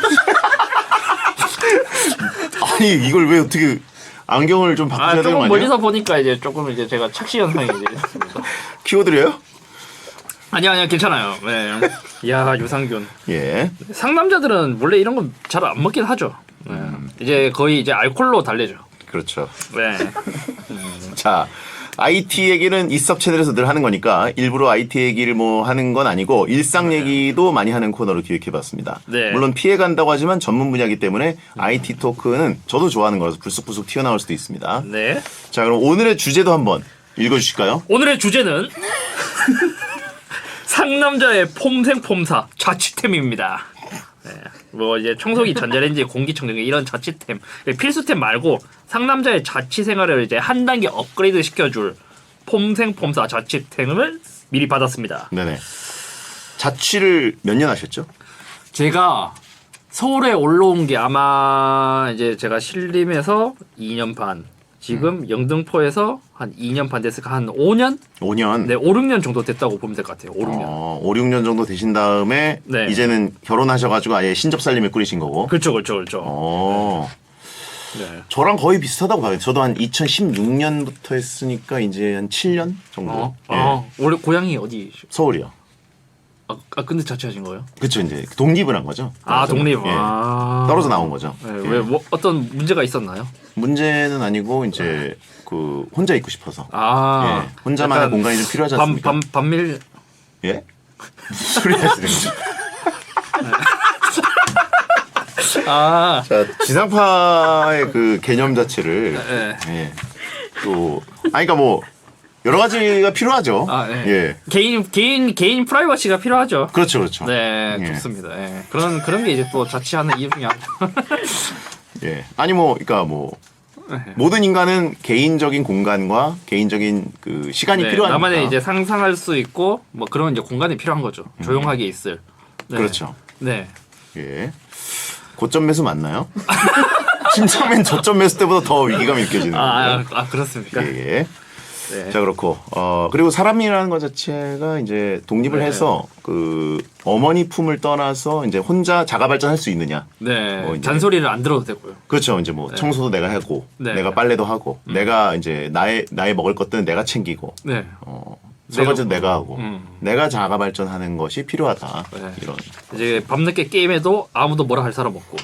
아니 이걸 왜 어떻게 안경을 좀 바꾸셔야 되는 거 조금 아니에요? 멀리서 보니까 이제 조금 이제 제가 착시 현상이 이제 키워드래요? 아니야 괜찮아요. 네. 야 유산균. 예. 상남자들은 원래 이런 건 잘 안 먹긴 하죠. 네. 이제 거의 이제 알코올로 달래죠. 그렇죠. 네. 자, IT 얘기는 이섭 채널에서 늘 하는 거니까 일부러 IT 얘기를 뭐 하는 건 아니고 일상 얘기도 많이 하는 코너로 기획해봤습니다. 네. 물론 피해간다고 하지만 전문 분야이기 때문에 IT 토크는 저도 좋아하는 거라서 불쑥불쑥 튀어나올 수도 있습니다. 네. 자, 그럼 오늘의 주제도 한번 읽어주실까요? 오늘의 주제는 상남자의 폼생폼사 자취템입니다. 네. 뭐 이제 청소기, 전자레인지, 공기청정기 이런 자취템 필수템 말고 상남자의 자취 생활을 이제 한 단계 업그레이드 시켜줄 폼생폼사 자취템을 미리 받았습니다. 네네. 자취를 몇 년 하셨죠? 제가 서울에 올라온 게 아마 이제 제가 신림에서 2년 반, 지금 영등포에서 한 2년 반 됐을까 한 5년? 5년. 네, 5, 6년 정도 됐다고 보면 될 것 같아요. 5, 6년. 5, 6년 정도 되신 다음에 네. 이제는 결혼하셔가지고 아예 신접 살림을 꾸리신 거고. 그렇죠. 네. 저랑 거의 비슷하다고 봐요. 저도 한 2016년부터 했으니까 이제 한 7년 정도. 원래 고향이 어디? 서울이요. 근데 자취하신 거예요? 그렇죠. 이제 독립을 한 거죠. 독립. 예. 떨어져 나온 거죠. 네, 예. 왜 뭐 어떤 문제가 있었나요? 문제는 아니고 이제 그 혼자 있고 싶어서. 아, 예. 혼자만의 약간 공간이 좀 필요하지 않습니까? 반밀. 예? 무슨 소리 하시는 거죠? 아, 자, 지상파의 그 개념 자체를 네. 예. 또 그러니까 뭐 여러 가지가 필요하죠. 네. 예. 개인 프라이버시가 필요하죠. 그렇죠, 그렇죠. 네, 예. 좋습니다. 예. 그런 게 이제 또 자취하는 이유 중에 하나. 예. 아니 뭐, 그러니까 뭐 모든 인간은 개인적인 공간과 개인적인 그 시간이 필요하니까. 나만의 이제 상상할 수 있고 뭐 그런 이제 공간이 필요한 거죠. 조용하게 있을. 네. 그렇죠. 네. 예. 고점 매수 맞나요? 침착맨 저점 매수 때보다 더 위기감이 느껴지는 거예요. 그렇습니까? 예. 네. 자 그렇고 그리고 사람이라는 것 자체가 이제 독립을 네. 해서 그 어머니 품을 떠나서 이제 혼자 자가 발전할 수 있느냐. 네. 뭐 이제 잔소리를 안 들어도 되고요. 그렇죠. 이제 뭐 청소도 내가 하고 네. 내가 빨래도 하고 내가 이제 나의 먹을 것들은 내가 챙기고 네. 설거지도 내가 하고 음. 내가 자가 발전하는 것이 필요하다. 네. 이런 이제 밤늦게 게임해도 아무도 뭐라 할 사람 없고.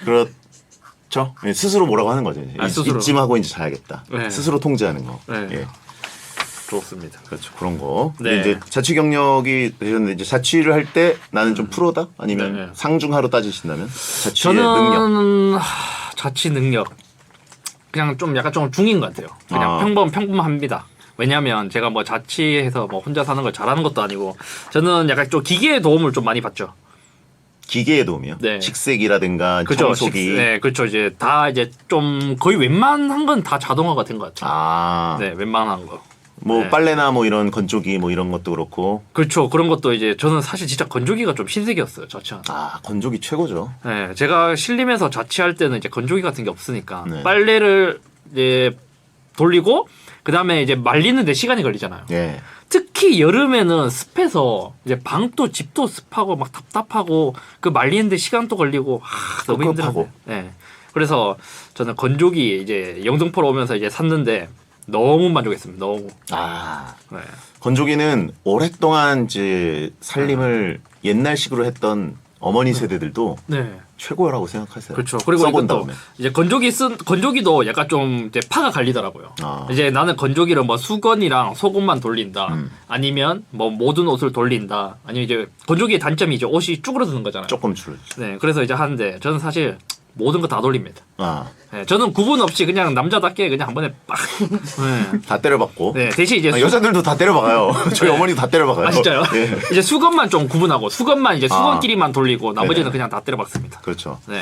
그렇죠. 예, 스스로 뭐라고 하는 거죠. 이제. 스스로. 이쯤 하고 이제 자야겠다. 네. 스스로 통제하는 거. 네. 예. 좋습니다. 그렇죠. 그런 거. 네. 근데 이제 자취 경력이 되셨는데 이제 자취를 할 때 나는 좀 프로다? 아니면 네. 상중하로 따지신다면 자취의 능력. 저는 자취 능력 그냥 좀 약간 좀 중인 것 같아요. 그냥 평범합니다. 왜냐하면 제가 뭐 자취해서 뭐 혼자 사는 걸 잘하는 것도 아니고 저는 약간 좀 기계의 도움을 좀 많이 받죠. 기계의 도움이요. 네. 식색이라든가 그렇죠. 청소기. 네, 그렇죠. 이제 다 이제 좀 거의 웬만한 건 다 자동화가 된 것 같아요. 아. 네, 웬만한 거. 뭐 네. 빨래나 뭐 이런 건조기 뭐 이런 것도 그렇고. 그렇죠. 그런 것도 이제 저는 사실 진짜 건조기가 좀 신세계였어요. 자취한. 아, 건조기 최고죠. 네, 제가 신림에서 자취할 때는 이제 건조기 같은 게 없으니까 네. 빨래를 이제 돌리고 그 다음에 이제 말리는데 시간이 걸리잖아요. 예. 특히 여름에는 습해서 이제 방도 집도 습하고 막 답답하고 그 말리는데 시간도 걸리고 너무 꿉꿉하고. 힘들고. 네. 그래서 저는 건조기 이제 영등포로 오면서 이제 샀는데 너무 만족했습니다. 너무. 아. 네. 건조기는 오랫동안 이제 살림을 옛날식으로 했던 어머니 세대들도 네. 최고라고 생각하세요. 그렇죠. 그리고 써본 이것도 다음에. 이제 건조기도 약간 좀 이제 파가 갈리더라고요. 아. 이제 나는 건조기를 뭐 수건이랑 속옷만 돌린다. 아니면 뭐 모든 옷을 돌린다. 아니면 이제 건조기의 단점이 이제 옷이 쭈그러드는 거잖아요. 조금 줄어요. 네. 그래서 이제 하는데 저는 사실 모든 거 다 돌립니다. 아. 네, 저는 구분 없이 그냥 남자답게 그냥 한 번에 빡. 네. 다 때려박고. 네, 대신 이제 여자들도 다 때려박아요. 저희 어머니도 다 때려박아요. 아 진짜요? 예. 이제 수건만 좀 구분하고 수건만 이제 수건끼리만 돌리고 나머지는 네네. 그냥 다 때려박습니다. 그렇죠. 네.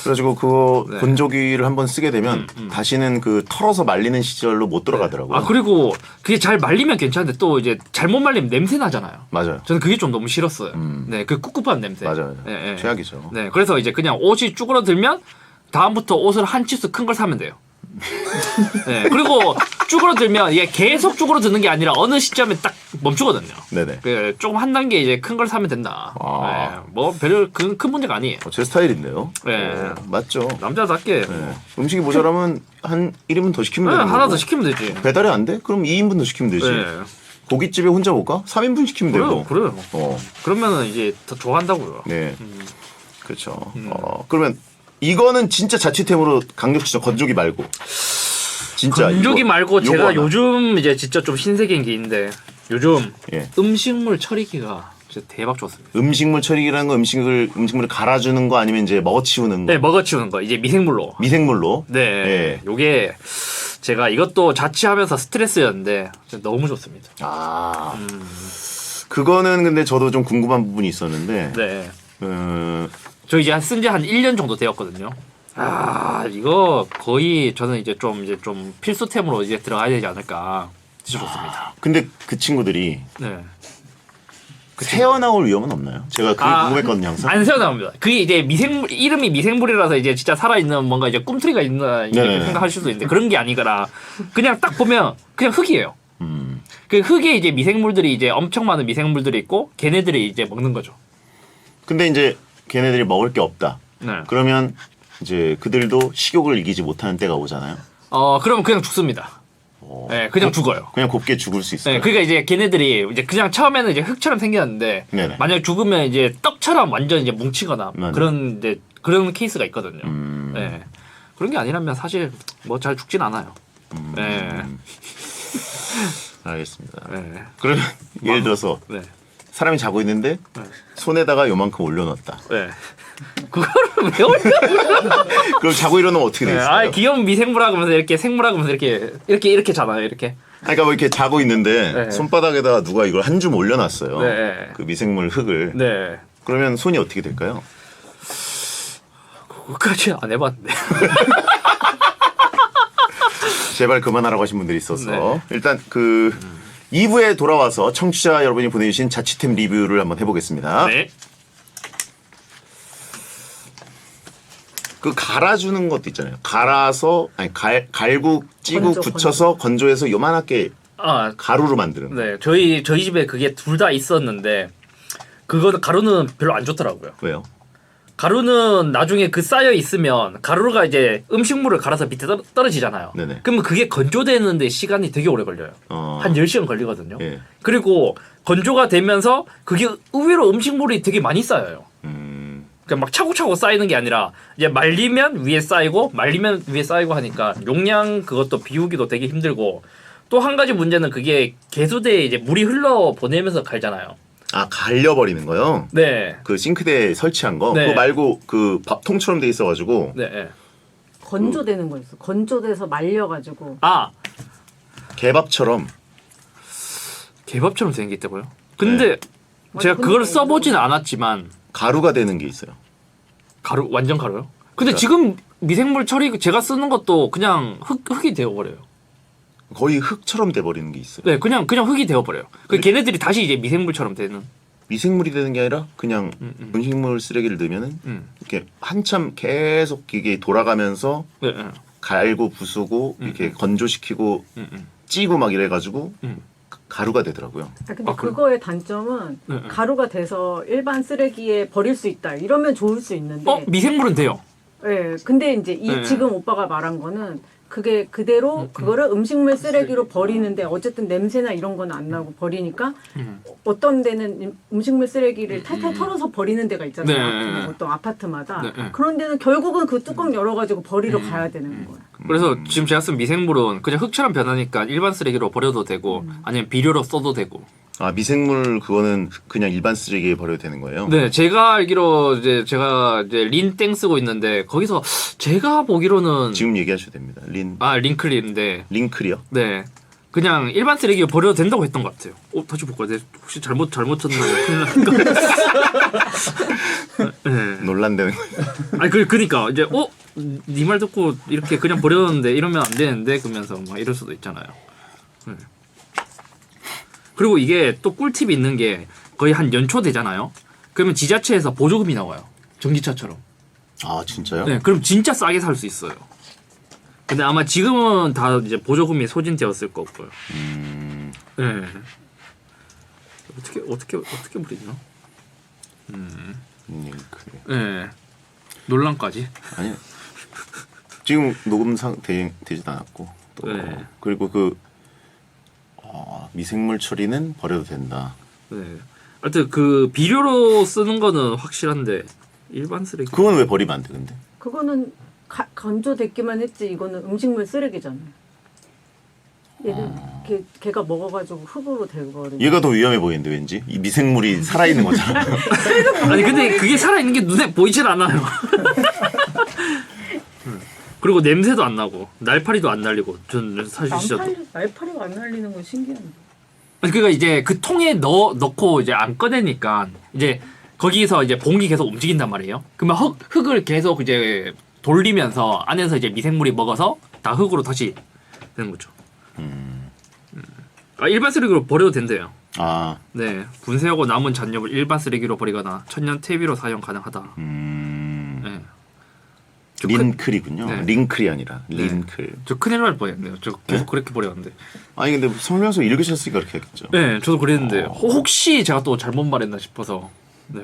그래가지고 그 네. 건조기를 한번 쓰게 되면 다시는 그 털어서 말리는 시절로 못 들어가더라고요. 아 그리고 그게 잘 말리면 괜찮은데 또 이제 잘못 말리면 냄새 나잖아요. 맞아요. 저는 그게 좀 너무 싫었어요. 네, 그 꿉꿉한 냄새. 맞아요. 네, 네. 최악이죠. 네, 그래서 이제 그냥 옷이 쭈그러들면 다음부터 옷을 한 치수 큰 걸 사면 돼요. 네, 그리고 쭈그러들면 이게 계속 쭈그러드는 게 아니라 어느 시점에 딱 멈추거든요. 네네. 그 조금 한 단계 이제 큰 걸 사면 된다. 아. 네, 뭐 별 큰 문제가 아니에요. 제 스타일인데요. 네. 맞죠. 남자답게 네. 음식이 모자라면 한 1인분 더 시키면 네, 되는 하나 거고. 더 시키면 되지. 배달이 안 돼? 그럼 2인분 더 시키면 되지. 네. 고깃집에 혼자 못 가? 3인분 시키면 되고. 그래요. 어. 그러면은 이제 더 좋아한다고요. 네. 그렇죠. 그러면 이거는 진짜 자취템으로 강력 추천. 건조기 말고. 진짜 건조기 이거, 말고 요거 제가 하나. 요즘 이제 진짜 좀 신세계인 게 있는데 요즘 예. 음식물 처리기가 진짜 대박 좋습니다. 음식물 처리기라는 건 음식물을 갈아주는 거 아니면 이제 먹어치우는 거. 네, 먹어치우는 거 이제 미생물로. 미생물로. 네, 예. 요게 제가 이것도 자취하면서 스트레스였는데 진짜 너무 좋습니다. 아. 그거는 근데 저도 좀 궁금한 부분이 있었는데. 네, 어, 저 이제 쓴 지 한 1년 정도 되었거든요. 아, 이거 거의 저는 이제 좀 필수템으로 이제 들어가야 되지 않을까. 진짜 좋습니다. 근데 그 친구들이 네. 새어 나올 위험은 없나요? 제가 그게 궁금했거든요, 항상. 안 새어나옵니다. 그게 이제 이름이 미생물이라서 이제 진짜 살아있는 뭔가 이제 꿈틀이가 있나 이렇게 네네네. 생각하실 수도 있는데 그런 게 아니거나 그냥 딱 보면 그냥 흙이에요. 그 흙에 이제 미생물들이 이제 엄청 많은 미생물들이 있고 걔네들이 이제 먹는 거죠. 근데 이제 걔네들이 먹을 게 없다. 네. 그러면 이제 그들도 식욕을 이기지 못하는 때가 오잖아요. 그러면 그냥 죽습니다. 네, 그냥 죽어요. 그냥 곱게 죽을 수 있어요. 네, 그러니까 이제 걔네들이 이제 그냥 처음에는 이제 흙처럼 생겼는데 네네. 만약 죽으면 이제 떡처럼 완전 이제 뭉치거나 네네. 그런 이제 그런 케이스가 있거든요. 네, 그런 게 아니라면 사실 뭐 잘 죽진 않아요. 네, 알겠습니다. 네, 그러면 예를 들어서 네, 사람이 자고 있는데 손에다가 요만큼 올려놨다. 네. 그거를 왜 올려? 그럼 자고 일어나면 어떻게 네, 되겠어요? 귀여운 미생물하면서 이렇게 생물하면서 이렇게 잖아요. 이렇게. 그러니까 뭐 이렇게 자고 있는데 네. 손바닥에다가 누가 이걸 한 줌 올려놨어요. 네. 그 미생물 흙을. 네. 그러면 손이 어떻게 될까요? 그거까지 안 해봤는데. 제발 그만하라고 하신 분들이 있어서 네. 일단 그 2부에 돌아와서 청취자 여러분이 보내주신 자취템 리뷰를 한번 해보겠습니다. 네. 그 갈아주는 것도 있잖아요. 갈아서 갈고 찌고 건조, 굳혀서 건조해서 요만하게 가루로 만드는 거. 네, 저희 집에 그게 둘 다 있었는데 그거는 가루는 별로 안 좋더라고요. 왜요? 가루는 나중에 그 쌓여 있으면 가루가 이제 음식물을 갈아서 밑에 떨어지잖아요. 네네. 그러면 그게 건조되는데 시간이 되게 오래 걸려요. 한 10시간 걸리거든요. 예. 그리고 건조가 되면서 그게 의외로 음식물이 되게 많이 쌓여요. 그러니까 막 차곡차곡 쌓이는 게 아니라 이제 말리면 위에 쌓이고 말리면 위에 쌓이고 하니까 용량 그것도 비우기도 되게 힘들고 또 한 가지 문제는 그게 개수대에 이제 물이 흘러 보내면서 갈잖아요. 아, 갈려버리는 거요? 네. 그 싱크대에 설치한 거? 네. 그거 말고 그 밥통처럼 돼 있어가지고 네. 네. 건조되는 거 있어. 건조돼서 말려가지고. 아, 개밥처럼. 개밥처럼 생긴 게 있다고요? 근데 제가 근데 그걸 써보진 않았지만 가루가 되는 게 있어요. 가루 완전 가루요? 근데 그러니까. 지금 미생물 처리 제가 쓰는 것도 그냥 흙이 되어버려요. 거의 흙처럼 돼버리는 게 있어요. 네, 그냥 흙이 되어버려요. 그 걔네들이 다시 이제 미생물처럼 되는. 미생물이 되는 게 아니라 그냥 음식물 쓰레기를 넣으면은 이렇게 한참 계속 이게 돌아가면서 네, 네. 갈고 부수고 이렇게 건조시키고 찌고 막 이래가지고 가루가 되더라고요. 근데 아, 그래? 그거의 단점은 네, 네. 가루가 돼서 일반 쓰레기에 버릴 수 있다. 이러면 좋을 수 있는데. 미생물은 돼요. 네, 근데 이제 네. 지금 오빠가 말한 거는 그게 그대로 그거를 음식물 쓰레기로 버리는데 어쨌든 냄새나 이런 건 안 나고 버리니까 어떤 데는 음식물 쓰레기를 탈탈 털어서 버리는 데가 있잖아요. 네. 어떤 아파트마다. 네. 그런 데는 결국은 그 뚜껑 열어가지고 버리러 가야 되는 거야. 그래서 지금 제가 쓴 미생물은 그냥 흙처럼 변하니까 일반 쓰레기로 버려도 되고 아니면 비료로 써도 되고. 아, 미생물 그거는 그냥 일반 쓰레기에 버려도 되는 거예요? 네, 제가 알기로 제가 린땡 쓰고 있는데 거기서 제가 보기로는 지금 얘기하셔도 됩니다. 링클린인데 링클이요? 네. 그냥 일반 쓰레기에 버려도 된다고 했던 것 같아요. 다시 볼까요? 내가 혹시 잘못 쳤나요? 큰일 나는 거. 네. 논란되는 거예요. 아니 그러니까 이제 네 말 듣고 이렇게 그냥 버렸는데 이러면 안 되는데 그러면서 막 이럴 수도 있잖아요. 네. 그리고 이게 또 꿀팁이 있는 게 거의 한 연초 되잖아요. 그러면 지자체에서 보조금이 나와요. 전기차처럼. 아, 진짜요? 네, 그럼 진짜 싸게 살 수 있어요. 근데 아마 지금은 다 이제 보조금이 소진되었을 거고요. 네. 어떻게 부리나? 링클. 네. 논란까지. 아니, 지금 녹음상 되지도 않았고 또 네. 그리고 미생물 처리는 버려도 된다. 네. 하여튼 그 비료로 쓰는 거는 확실한데 일반 쓰레기. 그건 왜 버리면 안 돼, 근데? 그거는 건조됐기만 했지 이거는 음식물 쓰레기잖아. 얘는 걔가 먹어가지고 흙으로 되거든요. 얘가 더 위험해 보이는데 왠지 이 미생물이 살아있는 거잖아요. 아니 근데 그게 살아있는 게 눈에 보이질 않아요. 그리고 냄새도 안 나고 날파리도 안 날리고 전 사실 진짜 날파리가 안 날리는 건 신기한데. 아니 그러니까 이제 그 통에 넣고 이제 안 꺼내니까 이제 거기서 이제 봉이 계속 움직인단 말이에요. 그러면 흙을 계속 이제 돌리면서 안에서 이제 미생물이 먹어서 다 흙으로 다시 되는 거죠. 일반 쓰레기로 버려도 된대요. 아, 네, 분쇄하고 남은 잔엽을 일반 쓰레기로 버리거나 천연 퇴비로 사용 가능하다. 네. 린클이군요. 네. 링클이 아니라 네. 린클. 저 큰일 날 뻔했네요. 저 계속 그렇게 버렸는데. 아니 근데 설명서 읽으셨으니까 그렇게 했겠죠. 네, 저도 그랬는데 혹시 제가 또 잘못 말했나 싶어서. 네.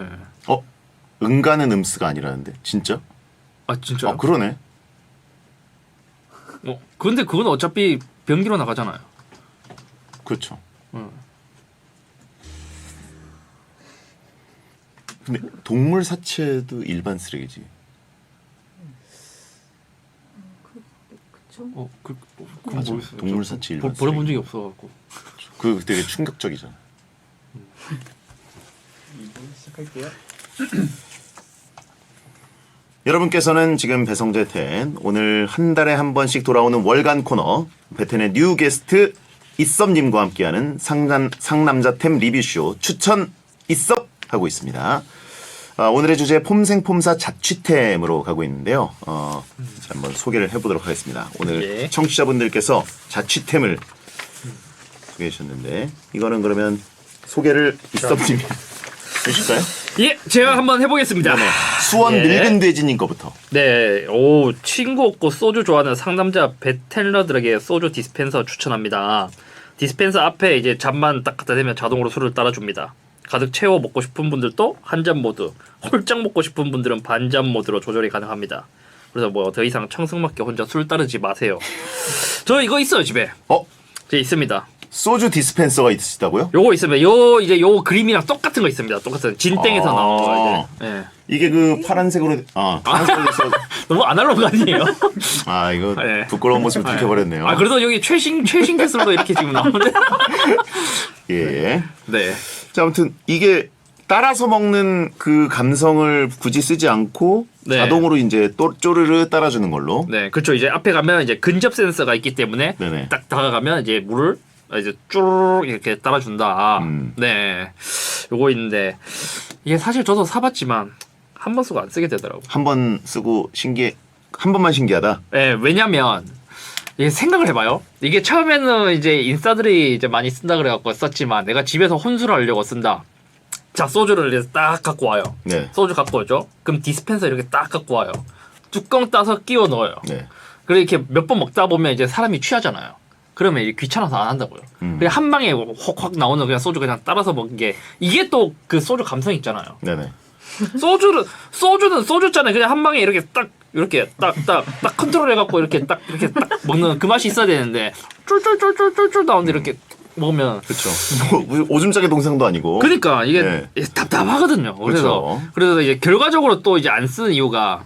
응가는 음스가 아니라는데 진짜? 아 진짜요? 아, 그러네. 근데 그건 어차피 변기로 나가잖아요. 그렇죠. 근데 동물 사체도 일반 쓰레기지. 그쵸? 그건 맞아. 모르겠어요. 동물 저 사체 일반 버려본 쓰레기. 적이 없어갖고. 그 되게 충격적이잖아. 2부 시작할게요. 여러분께서는 지금 배성재 텐 오늘 한 달에 한 번씩 돌아오는 월간 코너 베텐의 뉴 게스트 이섭님과 함께하는 상남자템 리뷰쇼 추천 이섭 하고 있습니다. 오늘의 주제 폼생폼사 자취템으로 가고 있는데요. 자, 한번 소개를 해보도록 하겠습니다. 오늘 예. 청취자분들께서 자취템을 소개해 주셨는데 이거는 그러면 소개를 이섭님이 해주실까요? 예, 제가 한번 해보겠습니다. 네. 수원 예. 늙은 돼지님 거부터. 네, 친구 없고 소주 좋아하는 상남자 베텔러들에게 소주 디스펜서 추천합니다. 디스펜서 앞에 이제 잔만 딱 갖다 대면 자동으로 술을 따라줍니다. 가득 채워 먹고 싶은 분들도 한 잔 모드, 홀짝 먹고 싶은 분들은 반 잔 모드로 조절이 가능합니다. 그래서 뭐 더 이상 청승맞게 혼자 술 따르지 마세요. 저 이거 있어요 집에. 제 있습니다. 소주 디스펜서가 있으시다고요? 요거 있으면 요 그림이랑 똑같은 거 있습니다. 똑같은 진땡에서 나온 거 이제. 예. 이게 그 파란색으로 파란색으로 해서 너무 아날로그 아니에요? 이거 네. 부끄러운 모습을 들켜버렸네요. 그래도 여기 최신 기술로 이렇게 지금 나오는데. 예. 네. 자, 아무튼 이게 따라서 먹는 그 감성을 굳이 쓰지 않고 네. 자동으로 이제 또 쪼르르 따라주는 걸로. 네, 그렇죠. 이제 앞에 가면 이제 근접 센서가 있기 때문에 네네. 딱 다가가면 이제 물을 이제 쭈르륵 이렇게 따라준다. 네, 요거 있는데 이게 사실 저도 사봤지만 한 번 쓰고 안 쓰게 되더라고. 한 번 쓰고 한 번만 신기하다. 네, 왜냐면 이게 생각을 해봐요. 이게 처음에는 이제 인싸들이 이제 많이 쓴다 그래갖고 썼지만 내가 집에서 혼술을 하려고 쓴다. 자, 소주를 이제 딱 갖고 와요. 네. 소주 갖고 오죠. 그럼 디스펜서 이렇게 딱 갖고 와요. 뚜껑 따서 끼워 넣어요. 네. 그리고 이렇게 몇 번 먹다 보면 이제 사람이 취하잖아요. 그러면 이제 귀찮아서 안 한다고요. 그냥 한 방에 확 나오는 그냥 소주 그냥 따라서 먹는 게 이게 또 그 소주 감성 있잖아요. 네네. 소주는 소주잖아요. 그냥 한 방에 이렇게 딱 컨트롤 해갖고 이렇게 딱 먹는 그 맛이 있어야 되는데 쫄쫄쫄쫄쫄쫄 나오는데 이렇게 먹으면 그렇죠. 뭐 오줌짜기 동생도 아니고. 그러니까 이게 네. 답답하거든요. 그래서 이제 결과적으로 또 이제 안 쓰는 이유가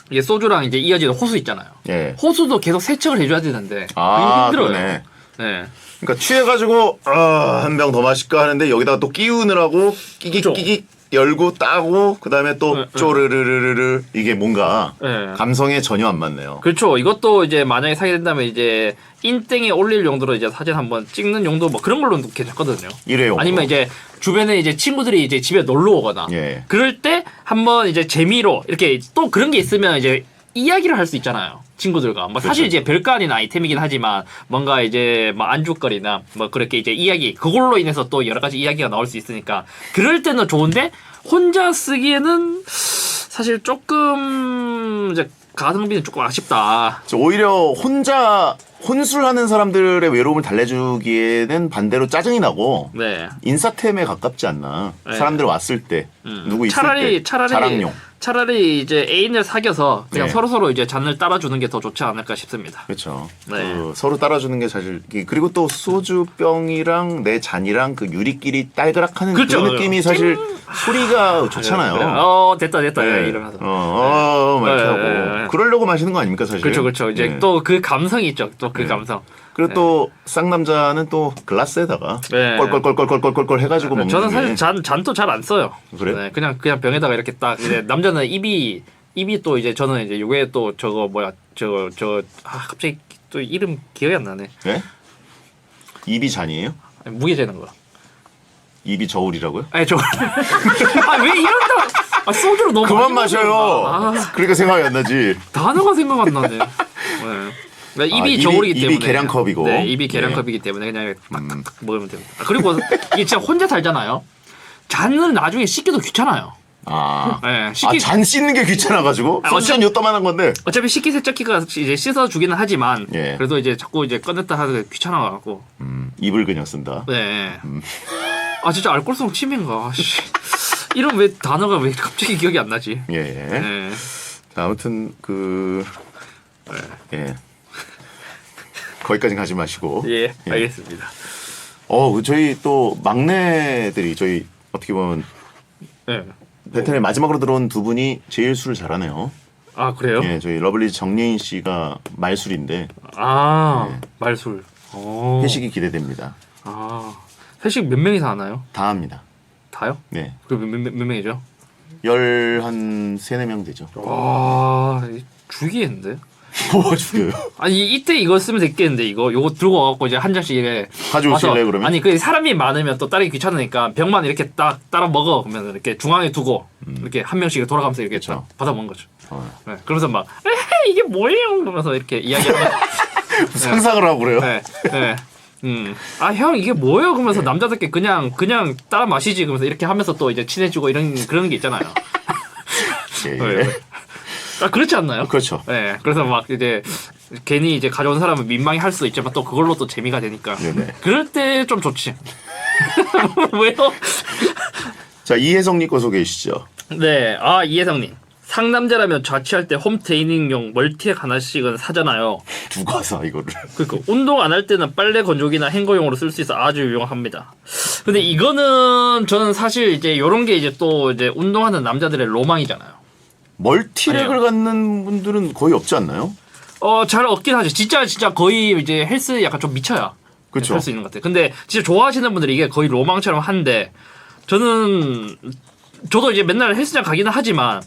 이게 소주랑 이제 이어지는 호수 있잖아요. 예. 호수도 계속 세척을 해줘야 되는데 그게 힘들어요. 그러네. 네. 그러니까 취해가지고 한 병 더 마실까 하는데 여기다가 또 끼우느라고 끼기 열고 따고 그다음에 또 쪼르르르르 이게 뭔가 네. 감성에 전혀 안 맞네요. 그렇죠. 이것도 이제 만약에 사게 된다면 이제 인땡에 올릴 용도로 이제 사진 한번 찍는 용도 뭐 그런 걸로는 괜찮거든요. 일회용. 아니면 이제 주변에 이제 친구들이 이제 집에 놀러 오거나 예. 그럴 때 한번 이제 재미로 이렇게 또 그런 게 있으면 이제 이야기를 할 수 있잖아요. 친구들과 뭐 사실 이제 별거 아닌 아이템이긴 하지만 뭔가 이제 뭐 안주거리나 뭐 그렇게 이제 이야기 그걸로 인해서 또 여러 가지 이야기가 나올 수 있으니까 그럴 때는 좋은데 혼자 쓰기에는 사실 조금 이제 가성비는 조금 아쉽다. 오히려 혼자 혼술하는 사람들의 외로움을 달래주기에는 반대로 짜증이 나고 네. 인싸템에 가깝지 않나. 네. 사람들 왔을 때 누구 있을 때 자랑용. 차라리 이제 애인을 사귀어서 그냥 네. 서로 이제 잔을 따라주는 게 더 좋지 않을까 싶습니다. 그렇죠. 네. 그 서로 따라주는 게 사실 그리고 또 소주병이랑 내 잔이랑 그 유리끼리 딸그락하는 그렇죠. 그 느낌이 사실 소리가 좋잖아요. 됐다 네. 이러면서. 막 이렇게 네. 하고 그러려고 마시는 거 아닙니까 사실. 그렇죠. 이제 네. 또 그 감성이 있죠. 또 그 네. 감성. 그리고 또 쌍남자는 또 글라스에다가 네. 껄껄껄껄껄껄껄 해가지고 먹는 저는 게. 사실 잔도 잘 안 써요. 그래? 네, 그냥 병에다가 이렇게 딱 이제 남자는 입이 또 이제 저는 이제 요게 또 저거 뭐야 갑자기 또 이름 기억이 안 나네. 네? 입이 잔이에요? 아니, 무게 재는 거. 입이 저울이라고요? 아니 저거 왜 이런다? 소주로 너무 그만 많이 마셔요. 먹는다. 그러니까 생각이 안 나지. 단어가 생각 안 나네. 네. 그러니까 입이 저울이기 때문에 입이 계량컵이고. 네, 입이 계량컵이기 때문에 그냥 딱 먹으면 됩니다. 그리고 이게 진짜 혼자 살잖아요. 잔은 나중에 씻기도 귀찮아요. 네, 잔 씻는 게 귀찮아가지고. 소주잔 요따만한 건데. 어차피 식기세척기가 이제 씻어주기는 하지만 예. 그래도 이제 자꾸 이제 꺼냈다 하기가 귀찮아갖고. 입을 그냥 쓴다. 네. 진짜 알코올성 치매인가. 이런 왜 단어가 왜 갑자기 기억이 안 나지? 예. 네. 자, 아무튼 예. 거기까지 가지 마시고. 예, 알겠습니다. 저희 또 막내들이 저희 어떻게 보면 네. 베테랑에 마지막으로 들어온 두 분이 제일 술을 잘하네요. 아 그래요? 예, 저희 러블리즈 정예인 씨가 말술인데 말술. 회식이 기대됩니다. 회식 몇 명이서 하나요? 다 합니다. 다요? 네. 몇 명이죠? 한 3-4명 되죠. 와, 죽이겠는데? 뭐가 죽여요? 아니 이때 이거 쓰면 됐겠는데 요거 들고 와갖고 이제 한 잔씩 이렇게 가져오실래요 그러면? 아니 그 사람이 많으면 또 따르기 귀찮으니까 병만 이렇게 딱 따라 먹어 그러면 이렇게 중앙에 두고 이렇게 한 명씩 돌아가면서 이렇게 그쵸. 받아 먹는 거죠. 네. 그러면서 막 이게 뭐예요? 그러면서 이렇게 이야기하면 상상을 하고 그래요. 네. 형 이게 뭐예요? 그러면서 남자들끼리 그냥 따라 마시지 그러면서 이렇게 하면서 또 이제 친해지고 그런 게 있잖아요. 예. 네. 아 그렇지 않나요? 그렇죠. 네, 그래서 막 이제 괜히 이제 가져온 사람은 민망해할 수도 있지만 또 그걸로 또 재미가 되니까. 네네. 그럴 때 좀 좋지. 왜요? 자, 이혜성님 거 소개해 주시죠. 네, 아 이혜성님. 상남자라면 자취할 때 홈 트레이닝용 멀티랙 하나씩은 사잖아요. 누가 사 이거를? 그러니까 운동 안 할 때는 빨래 건조기나 행거용으로 쓸 수 있어 아주 유용합니다. 근데 이거는 저는 사실 이제 요런 게 이제 또 이제 운동하는 남자들의 로망이잖아요. 멀티랙을 아니요. 갖는 분들은 거의 없지 않나요? 잘 없긴 하죠. 진짜 거의 이제 헬스에 약간 좀 미쳐야 그쵸. 할 수 있는 것 같아요. 근데 진짜 좋아하시는 분들이 이게 거의 로망처럼 한데 저도 이제 맨날 헬스장 가기는 하지만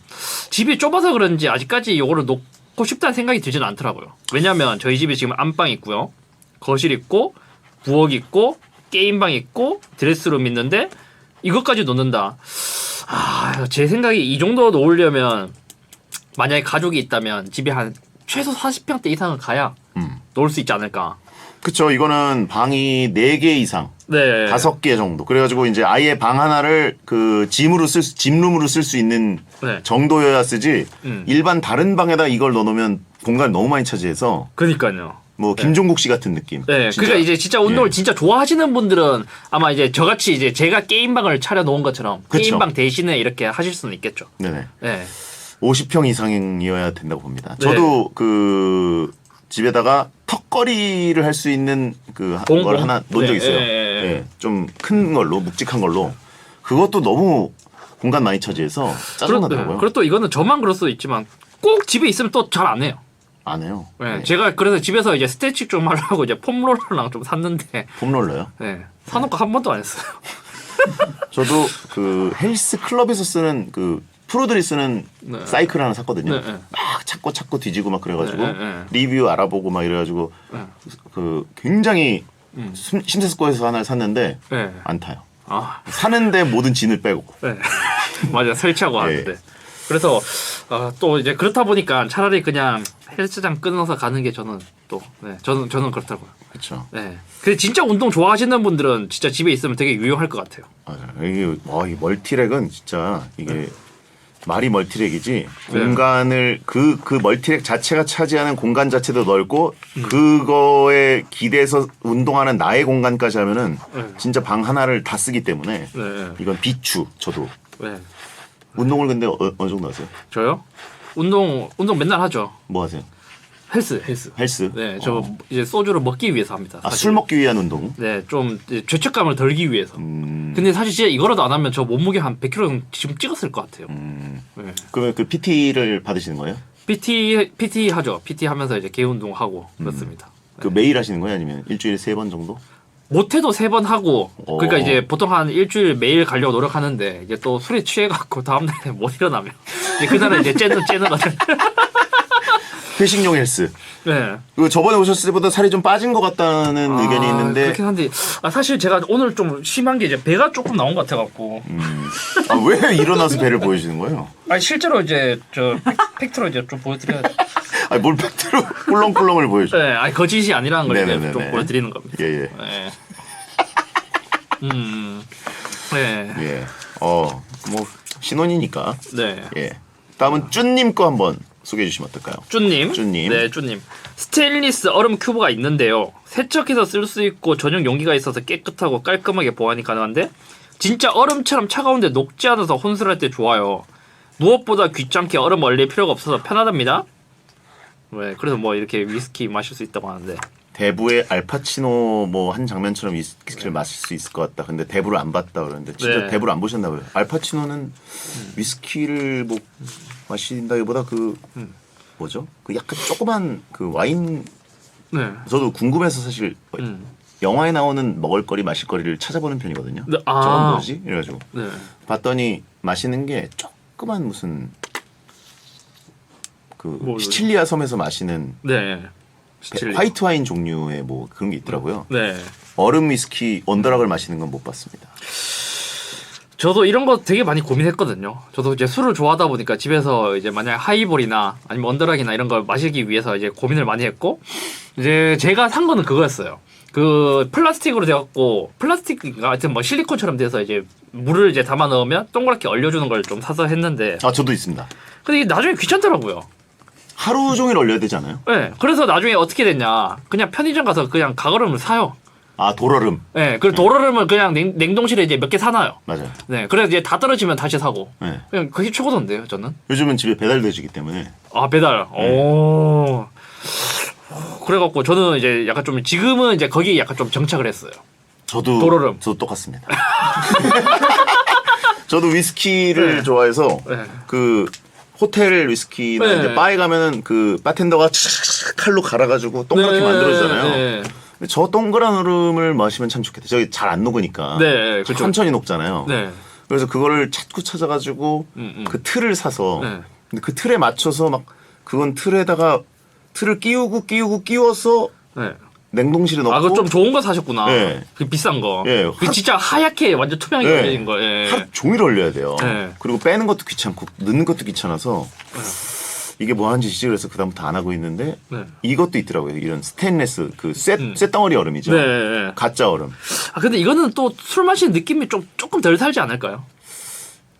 집이 좁아서 그런지 아직까지 요거를 놓고 싶다는 생각이 들지는 않더라고요. 왜냐면 저희 집에 지금 안방 있고요. 거실 있고 부엌 있고 게임방 있고 드레스룸 있는데 이것까지 놓는다. 제 생각이 이 정도 놓으려면 만약에 가족이 있다면 집에 한 최소 40평대 이상은 가야 놓을 수 있지 않을까. 그쵸. 이거는 방이 4개 이상, 네. 5개 정도. 그래가지고 이제 아예 방 하나를 그 짐룸으로 쓸 수 있는 네. 정도여야 쓰지. 일반 다른 방에다 이걸 넣어놓으면 공간을 너무 많이 차지해서 그러니까요. 뭐 김종국 씨 같은 느낌. 네, 진짜. 그러니까 이제 진짜 운동을 예. 진짜 좋아하시는 분들은 아마 이제 저같이 이제 제가 게임방을 차려놓은 것처럼 그쵸. 게임방 대신에 이렇게 하실 수는 있겠죠. 네네. 네. 50평 이상이어야 된다고 봅니다. 네. 저도 그 집에다가 턱걸이를 할 수 있는 그 공? 걸 하나 놓은 적 네, 있어요. 예, 예, 예. 좀 큰 걸로, 묵직한 걸로. 그것도 너무 공간 많이 차지해서 짜증나더라고요. 그리고 또 이거는 저만 그럴 수도 있지만 꼭 집에 있으면 또 잘 안 해요. 안 해요. 네. 네. 제가 그래서 집에서 이제 스트레칭 좀 하려고 이제 폼롤러랑 좀 샀는데 폼롤러요? 네. 사놓고 한 번도 안 했어요. 저도 그 헬스 클럽에서 쓰는 그 프로들이 쓰는 네. 사이클 하나 샀거든요. 네, 네. 막 찾고 뒤지고 막 그래가지고 네, 네. 리뷰 알아보고 막 이래가지고 네. 그 굉장히 심사숙고해서 하나를 샀는데 네. 안 타요. 아, 사는데 모든 진을 빼고. 네. 맞아 설치하고 하는데. 그래서 또 이제 그렇다 보니까 차라리 그냥 헬스장 끊어서 가는 게 저는 또 저는 그렇다고요. 그렇죠. 네. 근데 진짜 운동 좋아하시는 분들은 진짜 집에 있으면 되게 유용할 것 같아요. 맞아요. 이게 이 멀티랙은 진짜 이게 말이 멀티랙이지 네. 공간을 그 멀티랙 자체가 차지하는 공간 자체도 넓고 그거에 기대서 운동하는 나의 공간까지 하면은 진짜 방 하나를 다 쓰기 때문에 네. 이건 비추 저도 네. 운동을 근데 어느 정도 하세요? 저요? 운동 맨날 하죠. 뭐 하세요? 헬스. 헬스? 네, 저 이제 소주를 먹기 위해서 합니다. 사실. 술 먹기 위한 운동? 네, 좀 이제 죄책감을 덜기 위해서. 근데 사실 진짜 이거라도 안 하면 저 몸무게 한 100kg 지금 찍었을 것 같아요. 네. 그러면 그 PT를 받으시는 거예요? PT 하죠. PT 하면서 이제 개운 운동 하고 그렇습니다. 그 매일 하시는 거예요? 아니면 일주일에 3번 정도? 못해도 3번 하고 그러니까 오. 이제 보통 한 일주일 매일 가려고 노력하는데 이제 또 술에 취해갖고 다음날에 못 일어나면 이제 그날은 이제 째느거든. 회식용 헬스. 네. 그 저번에 오셨을 때보다 살이 좀 빠진 것 같다는 의견이 있는데 그렇긴 한데 사실 제가 오늘 좀 심한 게 이제 배가 조금 나온 것 같아갖고 왜 일어나서 배를 보여주는 거예요? 아니 실제로 이제 저 팩트로 이제 좀 보여드려야 돼. 뭘 팩트로 꿀렁꿀렁을 보여줘. 네, 아니 거짓이 아니라는 걸 이제 네네네네. 좀 보여드리는 겁니다. 예. 네. 네. 예. 뭐 신혼이니까. 네. 예. 다음은 쭈님 거 한번 소개해 주시면 어떨까요? 쭈님. 쭈님. 네, 쭈님. 스테인리스 얼음 큐브가 있는데요. 세척해서 쓸 수 있고 전용 용기가 있어서 깨끗하고 깔끔하게 보관이 가능한데 진짜 얼음처럼 차가운데 녹지 않아서 혼술할 때 좋아요. 무엇보다 귀찮게 얼음 얼릴 필요가 없어서 편하답니다. 네, 그래서 뭐 이렇게 위스키 마실 수 있다고 하는데 대부의 알파치노 뭐 한 장면처럼 위스키를 마실 수 있을 것 같다. 근데 대부를 안 봤다 그러는데 진짜 네. 대부를 안 보셨나 봐요. 알파치노는 위스키를 뭐 마신다기보다 그 뭐죠? 그 약간 조그만 그 와인. 네. 저도 궁금해서 사실 음. 영화에 나오는 먹을거리 마실거리를 찾아보는 편이거든요. 네, 아. 저건 뭐지? 이래가지고 네. 봤더니 마시는 게 조그만 무슨 그 뭐, 시칠리아 섬에서 마시는 네. 시칠리. 화이트 와인 종류의 뭐 그런 게 있더라고요. 네. 얼음 위스키 언더락을 마시는 건 못 봤습니다. 저도 이런 거 되게 많이 고민했거든요. 저도 이제 술을 좋아하다 보니까 집에서 이제 만약 하이볼이나 아니면 언더락이나 이런 걸 마시기 위해서 이제 고민을 많이 했고 이제 제가 산 거는 그거였어요. 그 플라스틱으로 돼갖고 플라스틱인가 하여튼 뭐 실리콘처럼 돼서 이제 물을 이제 담아 넣으면 동그랗게 얼려주는 걸 좀 사서 했는데 아 저도 있습니다. 근데 이게 나중에 귀찮더라고요. 하루 종일 얼려야 되지 않아요? 네. 그래서 나중에 어떻게 됐냐? 그냥 편의점 가서 그냥 가거름을 사요. 아 돌얼음. 네. 그리고 도로름을 그냥 냉동실에 이제 몇 개 사놔요. 맞아요. 네. 그래서 이제 다 떨어지면 다시 사고. 네. 그냥 그게 최고던데요, 저는. 요즘은 집에 배달돼주기 때문에. 아 배달. 오. 그래갖고 저는 이제 약간 좀 지금은 이제 거기 약간 좀 정착을 했어요. 저도 도로름. 저도 똑같습니다. 저도 위스키를 네. 좋아해서 네. 그 호텔 위스키나 네. 이제 바에 가면은 그 바텐더가 칼로 갈아가지고 동그랗게 네. 만들어주잖아요. 네. 근데 저 동그란 얼음을 마시면 참 좋겠다. 저기 잘 안 녹으니까. 네, 그쵸. 천천히 녹잖아요. 네. 그래서 그거를 찾고 찾아가지고 그 틀을 사서 네. 근데 그 틀에 맞춰서 막 그건 틀에다가 틀을 끼워서 네. 냉동실에 넣고 아, 그거 좀 좋은 거 사셨구나. 네. 그 비싼 거. 예. 그 진짜 하얗게 완전 투명하게 네. 열린 거. 예. 하루 종일 얼려야 돼요. 네. 그리고 빼는 것도 귀찮고 넣는 것도 귀찮아서 이게 뭐 하는 짓이지 그래서 그다음부터 안 하고 있는데 네. 이것도 있더라고요. 이런 스테인레스 그 쇳덩어리 얼음이죠. 네, 네. 가짜 얼음. 아, 근데 이거는 또 술 마시는 느낌이 조금 덜 살지 않을까요?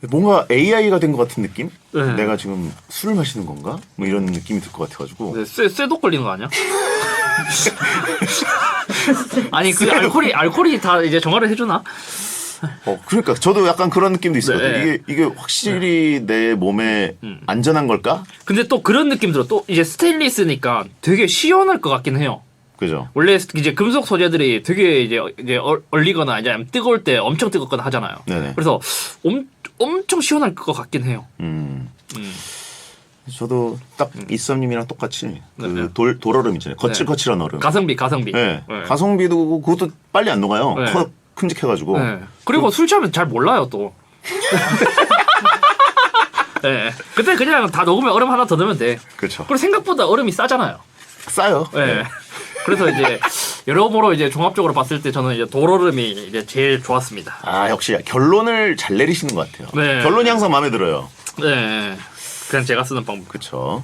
뭔가 AI가 된 것 같은 느낌? 네. 내가 지금 술을 마시는 건가? 뭐 이런 느낌이 들 것 같아가지고. 네, 쇠독 걸리는 거 아니야? 아니, 그 알코올이 다 이제 정화를 해주나? 그러니까 저도 약간 그런 느낌도 있었거든요. 네. 이게 확실히 내 몸에 안전한 걸까? 근데 또 그런 느낌 들어. 또 이제 스테인리스니까 되게 시원할 것 같긴 해요. 그죠? 원래 이제 금속 소재들이 되게 이제 얼리거나 이제 뜨거울 때 엄청 뜨겁거나 하잖아요. 네네. 그래서 엄청 시원할 것 같긴 해요. 저도 딱 이썸님이랑 똑같이 네. 그 돌얼음 있잖아요. 거칠거칠한 얼음. 가성비. 네. 네. 가성비도 그것도 빨리 안 녹아요. 네. 큼직해가지고. 네. 그리고 술 취하면 잘 몰라요 또. 네. 그때 그냥 다 녹으면 얼음 하나 더 넣으면 돼. 그렇죠. 그리고 생각보다 얼음이 싸잖아요. 싸요. 네. 그래서 이제 여러모로 이제 종합적으로 봤을 때 저는 이제 돌얼음이 이제 제일 좋았습니다. 아 역시 결론을 잘 내리시는 것 같아요. 네. 결론이 항상 마음에 들어요. 네. 그냥 제가 쓰는 방법. 그렇죠.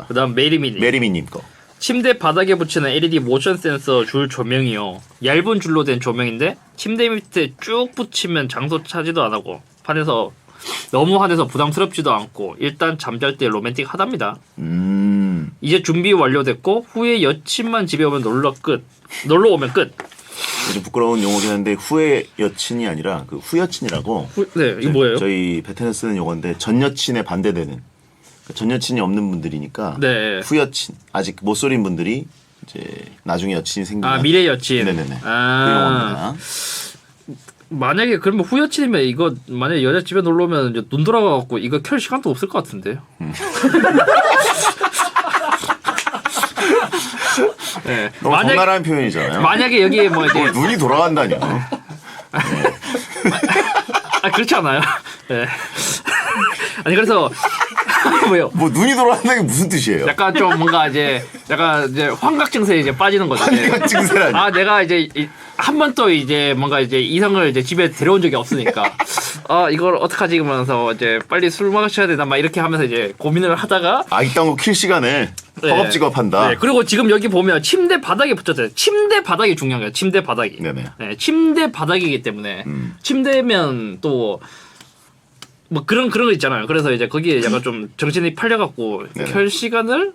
그다음 메리미님. 메리미님 거. 침대 바닥에 붙이는 LED 모션 센서 줄 조명이요. 얇은 줄로 된 조명인데 침대 밑에 쭉 붙이면 장소 차지도 안 하고 판에서 너무 환해서 부담스럽지도 않고 일단 잠잘 때 로맨틱하답니다. 이제 준비 완료됐고 후에 여친만 집에 오면 놀러 오면 끝. 요즘 부끄러운 용어긴 한데 후의 여친이 아니라 그 후여친이라고. 네, 이거 뭐예요? 저희 베트남에 쓰는 용어인데 전 여친에 반대되는. 전 여친이 없는 분들이니까 네. 후여친 아직 못 소린 분들이 이제 나중에 여친이 생기면 아 미래 여친. 네네네. 아. 그 용어입니다. 만약에 그러면 후여친이면 이거 만약에 여자 집에 놀러 오면 이제 눈 돌아가갖고 이거 켤 시간도 없을 것 같은데요. 네. 너무 적나라한 표현이잖아요. 만약에 여기 뭐 이제 눈이 돌아간다뇨. 아 그렇지 않아요? 네. 아니 그래서 뭐요? 뭐 눈이 돌아간다는 게 무슨 뜻이에요? 약간 좀 뭔가 이제 약간 이제 환각 증세에 이제 빠지는 거죠. 환각 증세라니. 아 내가 이제 한 번도 이제 뭔가 이제 이성을 이제 집에 데려온 적이 없으니까 아 이걸 어떡하지 이러면서 이제 빨리 술 마셔야 되나 막 이렇게 하면서 이제 고민을 하다가 아 이딴 거 킬 시간에 허겁지겁한다. 네, 그리고 지금 여기 보면 침대 바닥에 붙였어요. 침대 바닥이 중요한 거예요. 침대 바닥이. 네네. 네, 침대 바닥이기 때문에 침대면 또 뭐 그런 거 있잖아요. 그래서 이제 거기에 약간 좀 정신이 팔려갖고 네네. 켤 시간을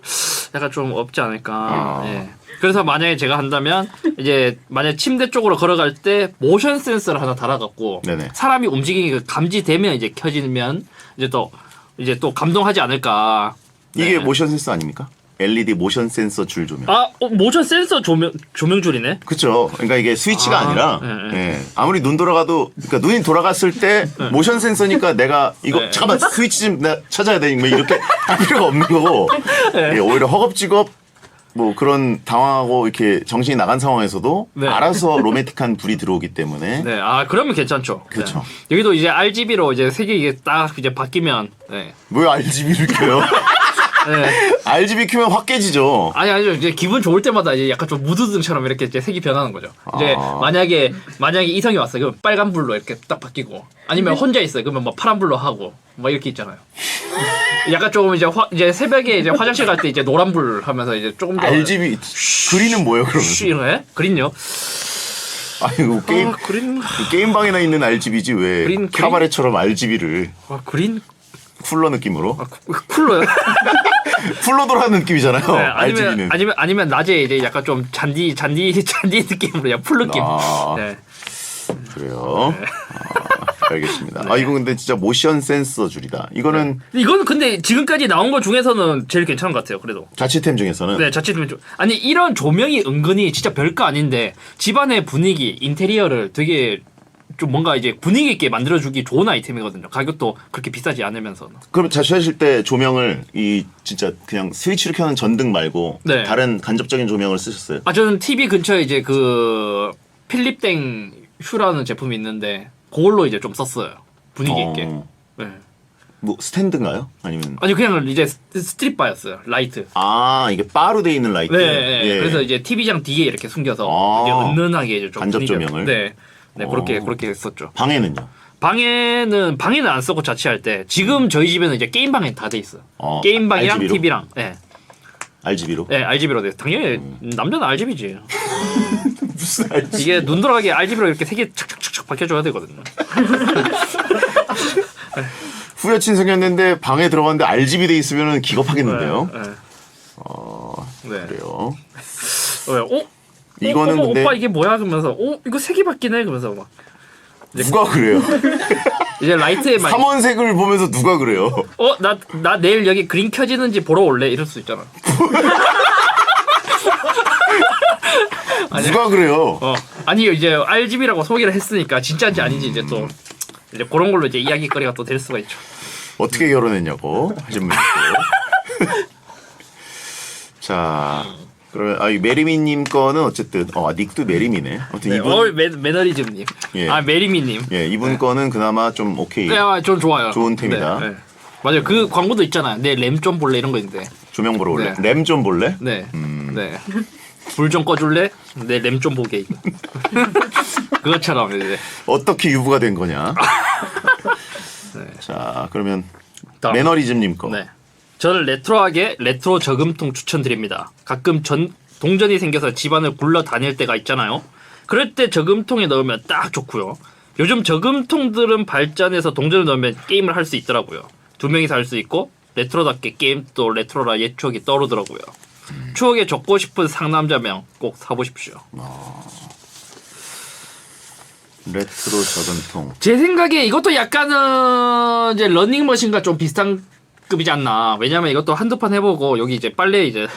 약간 좀 없지 않을까. 아. 예. 그래서 만약에 제가 한다면 이제 만약 침대 쪽으로 걸어갈 때 모션 센서를 하나 달아갖고 네네. 사람이 움직이는 게 감지되면 이제 켜지면 이제 또 감동하지 않을까. 이게 네. 모션 센서 아닙니까? LED 모션 센서 줄 조명. 아, 모션 센서 조명줄이네. 그렇죠. 그러니까 이게 스위치가 아니라 예. 아무리 눈 돌아가도 그러니까 눈이 돌아갔을 때 모션 센서니까 내가 이거 네. 잠깐만 스위치 좀 내가 찾아야 돼. 뭐 이렇게 할 필요가 없는 거고 예, 오히려 허겁지겁 뭐 그런 당황하고 이렇게 정신이 나간 상황에서도 네. 알아서 로맨틱한 불이 들어오기 때문에 네, 아 그러면 괜찮죠. 그렇죠. 네. 여기도 이제 RGB로 이제 색이 이게 딱 이제 바뀌면, 네. 왜 RGB를 켜요? 네. RGB 켜면 확 깨지죠. 아니죠. 이제 기분 좋을 때마다 이제 약간 좀 무드등처럼 이렇게 이제 색이 변하는 거죠. 이제 만약에 이성이 왔어요. 그럼 빨간 불로 이렇게 딱 바뀌고, 아니면 혼자 있어요. 그러면 뭐 파란 불로 하고, 뭐 이렇게 있잖아요. 약간 조금 이제 새벽에 이제 화장실 갈 때 이제 노란 불 하면서 이제 조금 더 RGB 그린은 뭐예요, 그러면? 이런 거 그린요? 아이고 게임 그린 게임방에나 있는 RGB지 왜 그린? 카바레처럼 RGB를 그린 쿨러 느낌으로? 쿨러요. 풀로 돌아가는 느낌이잖아요. 네, RGB는. 아니면 낮에 이제 약간 좀 잔디 느낌으로 그냥 풀 느낌. 아. 네. 그래요. 알겠습니다. 이거 근데 진짜 모션 센서 줄이다. 이거는 이거는 근데 지금까지 나온 것 중에서는 제일 괜찮은 것 같아요. 그래도. 자취템 중에서는. 네, 자칫 아니 이런 조명이 은근히 진짜 별거 아닌데 집안의 분위기, 인테리어를 되게 좀 뭔가 이제 분위기 있게 만들어주기 좋은 아이템이거든요. 가격도 그렇게 비싸지 않으면서. 그럼 자취하실 때 조명을 이 진짜 그냥 스위치를 켜는 전등 말고 네. 다른 간접적인 조명을 쓰셨어요? 저는 TV 근처에 이제 그 필립땡 휴라는 제품이 있는데 그걸로 이제 좀 썼어요. 분위기 있게. 네. 뭐 스탠드인가요? 아니면 아니 그냥 이제 스트립바였어요. 라이트. 이게 바로 돼 있는 라이트. 네. 예. 그래서 이제 TV장 뒤에 이렇게 숨겨서 이제 은은하게 이제 좀 간접 분위기를- 조명을? 네, 그렇게 했었죠. 방에는요? 방에는 안 쓰고 자취할 때 지금 저희 집에는 이제 게임 방에 다 돼 있어요. 게임 방이랑 RGB 로? TV랑. 네. RGB로? 네, RGB로 돼. 당연히 남자는 RGB지. 무슨 RGB? 이게 눈 돌아가게 RGB로 이렇게 색이 착착착착 박혀줘야 되거든요. 후여친 생겼는데 방에 들어갔는데 RGB 돼 있으면 기겁하겠는데요? 네. 그래요. 이거는 근데 오빠 이게 뭐야 그러면서 이거 색이 바뀌네 그러면서 막 누가 그래요? 이제 라이트에 막 삼원색을 보면서 누가 그래요? 나 내일 여기 그림 켜지는지 보러 올래 이럴 수 있잖아. 누가 그래요? 아니 이제 RGB라고 소개를 했으니까 진짜인지 아닌지 이제 또 이제 그런 걸로 이제 이야기거리가 또 될 수가 있죠. 어떻게 결혼했냐고 하신 분 있고. 자, 그러면 이 메리미님 거는 어쨌든 닉도 메리미네. 아무튼 네, 이분 매너리즘님. 예. 메리미님. 예, 이분 거는 그나마 좀 오케이. 네, 전 좋아요. 좋은 템이다. 네. 맞아요. 그 광고도 있잖아요. 내 램 좀 볼래 이런 거 있는데. 조명 보러 올래? 네. 램 좀 볼래? 네. 네. 불 좀 꺼줄래? 내 램 좀 보게 이거. 그것처럼 이제. 어떻게 유부가 된 거냐? 자, 그러면 다음. 매너리즘님 거. 네. 저는 레트로하게 레트로 저금통 추천드립니다. 가끔 동전이 생겨서 집안을 굴러 다닐 때가 있잖아요. 그럴 때 저금통에 넣으면 딱 좋고요. 요즘 저금통들은 발전해서 동전을 넣으면 게임을 할 수 있더라고요. 2명이서 할 수 있고 레트로답게 게임도 레트로라 옛 추억이 떠오르더라고요. 추억에 적고 싶은 상남자명 꼭 사보십시오. 레트로 저금통. 제 생각에 이것도 약간은 이제 러닝머신과 좀 비슷한 급이지 않나. 왜냐면 이것도 한두 판 해보고 여기 이제 빨래 이제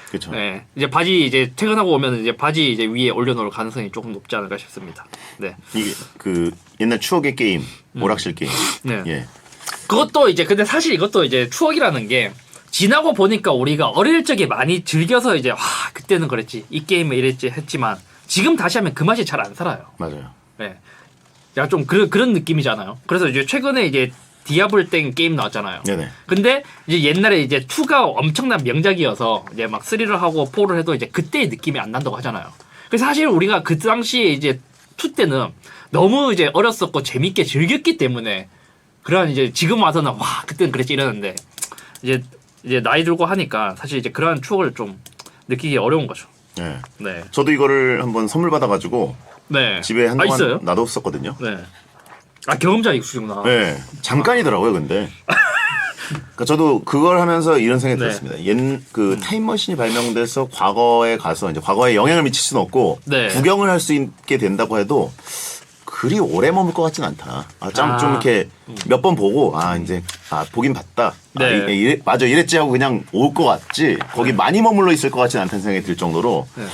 그렇죠. 네, 이제 바지 이제 퇴근하고 오면 이제 바지 이제 위에 올려놓을 가능성이 조금 높지 않을까 싶습니다. 네, 이게 그 옛날 추억의 게임, 오락실 게임. 네. 예. 그것도 이제 근데 사실 이것도 이제 추억이라는 게 지나고 보니까 우리가 어릴 적에 많이 즐겨서 이제 와 그때는 그랬지 이 게임에 이랬지 했지만 지금 다시 하면 그 맛이 잘 안 살아요. 맞아요. 네, 약간 좀 그런 느낌이잖아요. 그래서 이제 최근에 이제 디아블 땡 게임 나왔잖아요. 네네. 근데 이제 옛날에 이제 2가 엄청난 명작이어서 이제 막 3를 하고 4를 해도 이제 그때의 느낌이 안 난다고 하잖아요. 그래서 사실 우리가 그 당시에 이제 2 때는 너무 이제 어렸었고 재밌게 즐겼기 때문에 그런 이제 지금 와서는 와 그때는 그랬지 이러는데 이제 나이 들고 하니까 사실 이제 그러한 추억을 좀 느끼기 어려운 거죠. 네. 네. 저도 이거를 한번 선물 받아가지고 네. 집에 한동안 있어요? 놔뒀었거든요. 네. 경험자 익숙이구나. 네. 잠깐이더라고요, 근데. 그러니까 저도 그걸 하면서 이런 생각이 네. 들었습니다. 그 타임머신이 발명돼서 과거에 가서 이제 과거에 영향을 미칠 수는 없고 네. 구경을 할 수 있게 된다고 해도 그리 오래 머물 것 같진 않다. 좀 이렇게 몇 번 보고 이제 보긴 봤다. 네. 맞아 이랬지 하고 그냥 올 것 같지. 거기 많이 머물러 있을 것 같진 않다는 생각이 들 정도로 네.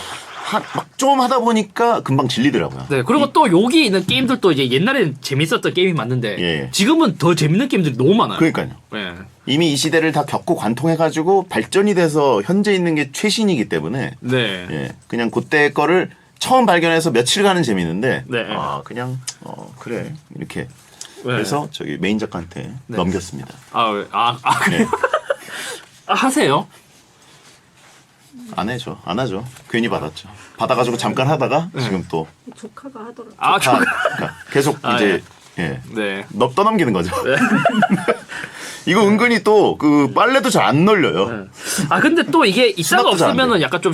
막 좀 하다 보니까 금방 질리더라고요. 네, 그리고 또 여기 있는 게임들도 이제 옛날엔 재밌었던 게임이 맞는데 예. 지금은 더 재밌는 게임들이 너무 많아요. 그러니까요. 네. 이미 이 시대를 다 겪고 관통해가지고 발전이 돼서 현재 있는 게 최신이기 때문에 네. 예, 그냥 그때 거를 처음 발견해서 며칠간은 재밌는데 네. 그냥 그래 이렇게 네. 그래서 저기 메인 작가한테 넘겼습니다. 그래요? 하세요? 안 하죠. 괜히 받았죠. 받아가지고 잠깐 하다가 지금 또 조카가 하더라고. 그러니까 계속 이제 예. 네. 떠넘기는 거죠. 이거 은근히 또 그 빨래도 잘 안 널려요. 근데 또 이게 있다가 수납도 잘안 없으면은 돼요. 약간 좀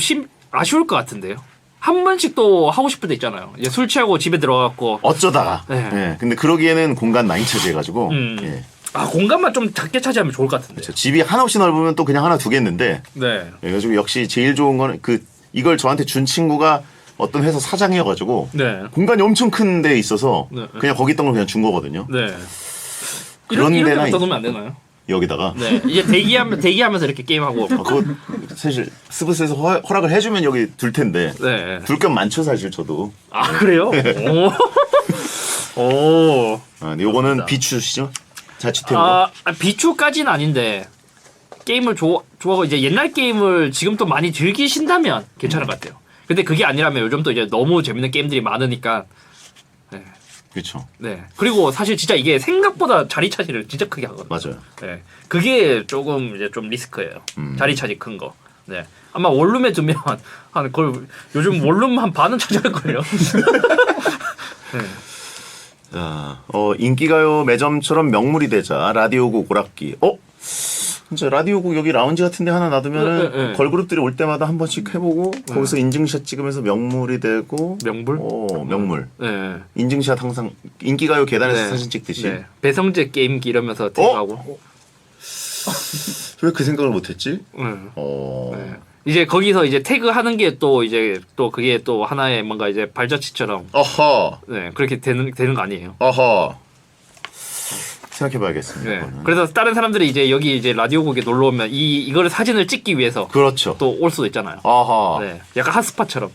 아쉬울 것 같은데요. 한 번씩 또 하고 싶을 때 있잖아요. 이제 술 취하고 집에 들어가고 어쩌다가. 네. 예. 근데 그러기에는 공간 많이 차지해가지고. 예. 아 공간만 좀 작게 차지하면 좋을 것 같은데. 집이 한없이 넓으면 또 그냥 하나 두겠는데. 네. 그래가지고 역시 제일 좋은 거는 이걸 저한테 준 친구가 어떤 회사 사장이어가지고 네. 공간이 엄청 큰 데 있어서 네. 그냥 거기 있던 걸 그냥 준 거거든요. 네. 그런 이런 데나 데만 넣으면 안 되나요? 여기다가. 네. 이제 대기하면서 이렇게 게임하고. 그거 사실 스브스에서 허락을 해주면 여기 둘 텐데. 네. 둘 겸 많죠 사실 저도. 아 그래요? 오. 오. 근데 요거는 비추시죠? 자취템으로. 비추까지는 아닌데 게임을 좋아하고 이제 옛날 게임을 지금 또 많이 즐기신다면 괜찮을 것 같아요. 근데 그게 아니라면 요즘 또 이제 너무 재밌는 게임들이 많으니까. 네. 그렇죠. 네. 그리고 사실 진짜 이게 생각보다 자리 차지를 진짜 크게 하거든요. 맞아요. 네. 그게 조금 이제 좀 리스크예요. 자리 차지 큰 거. 네. 아마 원룸에 두면 한 거의 요즘 원룸 한 반은 차지할 거예요. 네. 자, 인기가요 매점처럼 명물이 되자 라디오국 오락기. 진짜 라디오국 여기 라운지 같은데 하나 놔두면은 네. 걸그룹들이 올 때마다 한 번씩 해보고 거기서 인증샷 찍으면서 명물이 되고. 명물? 명물. 네. 인증샷 항상 인기가요 계단에서 네. 사진 찍듯이. 네. 배성재 게임기 이러면서 태그하고. 왜 그 생각을 못했지? 네. 이제 거기서 이제 태그하는 게 또 이제 또 그게 또 하나의 뭔가 이제 발자취처럼. 어허. 네. 그렇게 되는 거 아니에요. 어허. 생각해봐야겠습니다. 네. 그거는. 그래서 다른 사람들이 이제 여기 이제 라디오국에 놀러 오면 이거를 사진을 찍기 위해서 그렇죠. 또 올 수도 있잖아요. 어허. 네. 약간 핫스팟처럼.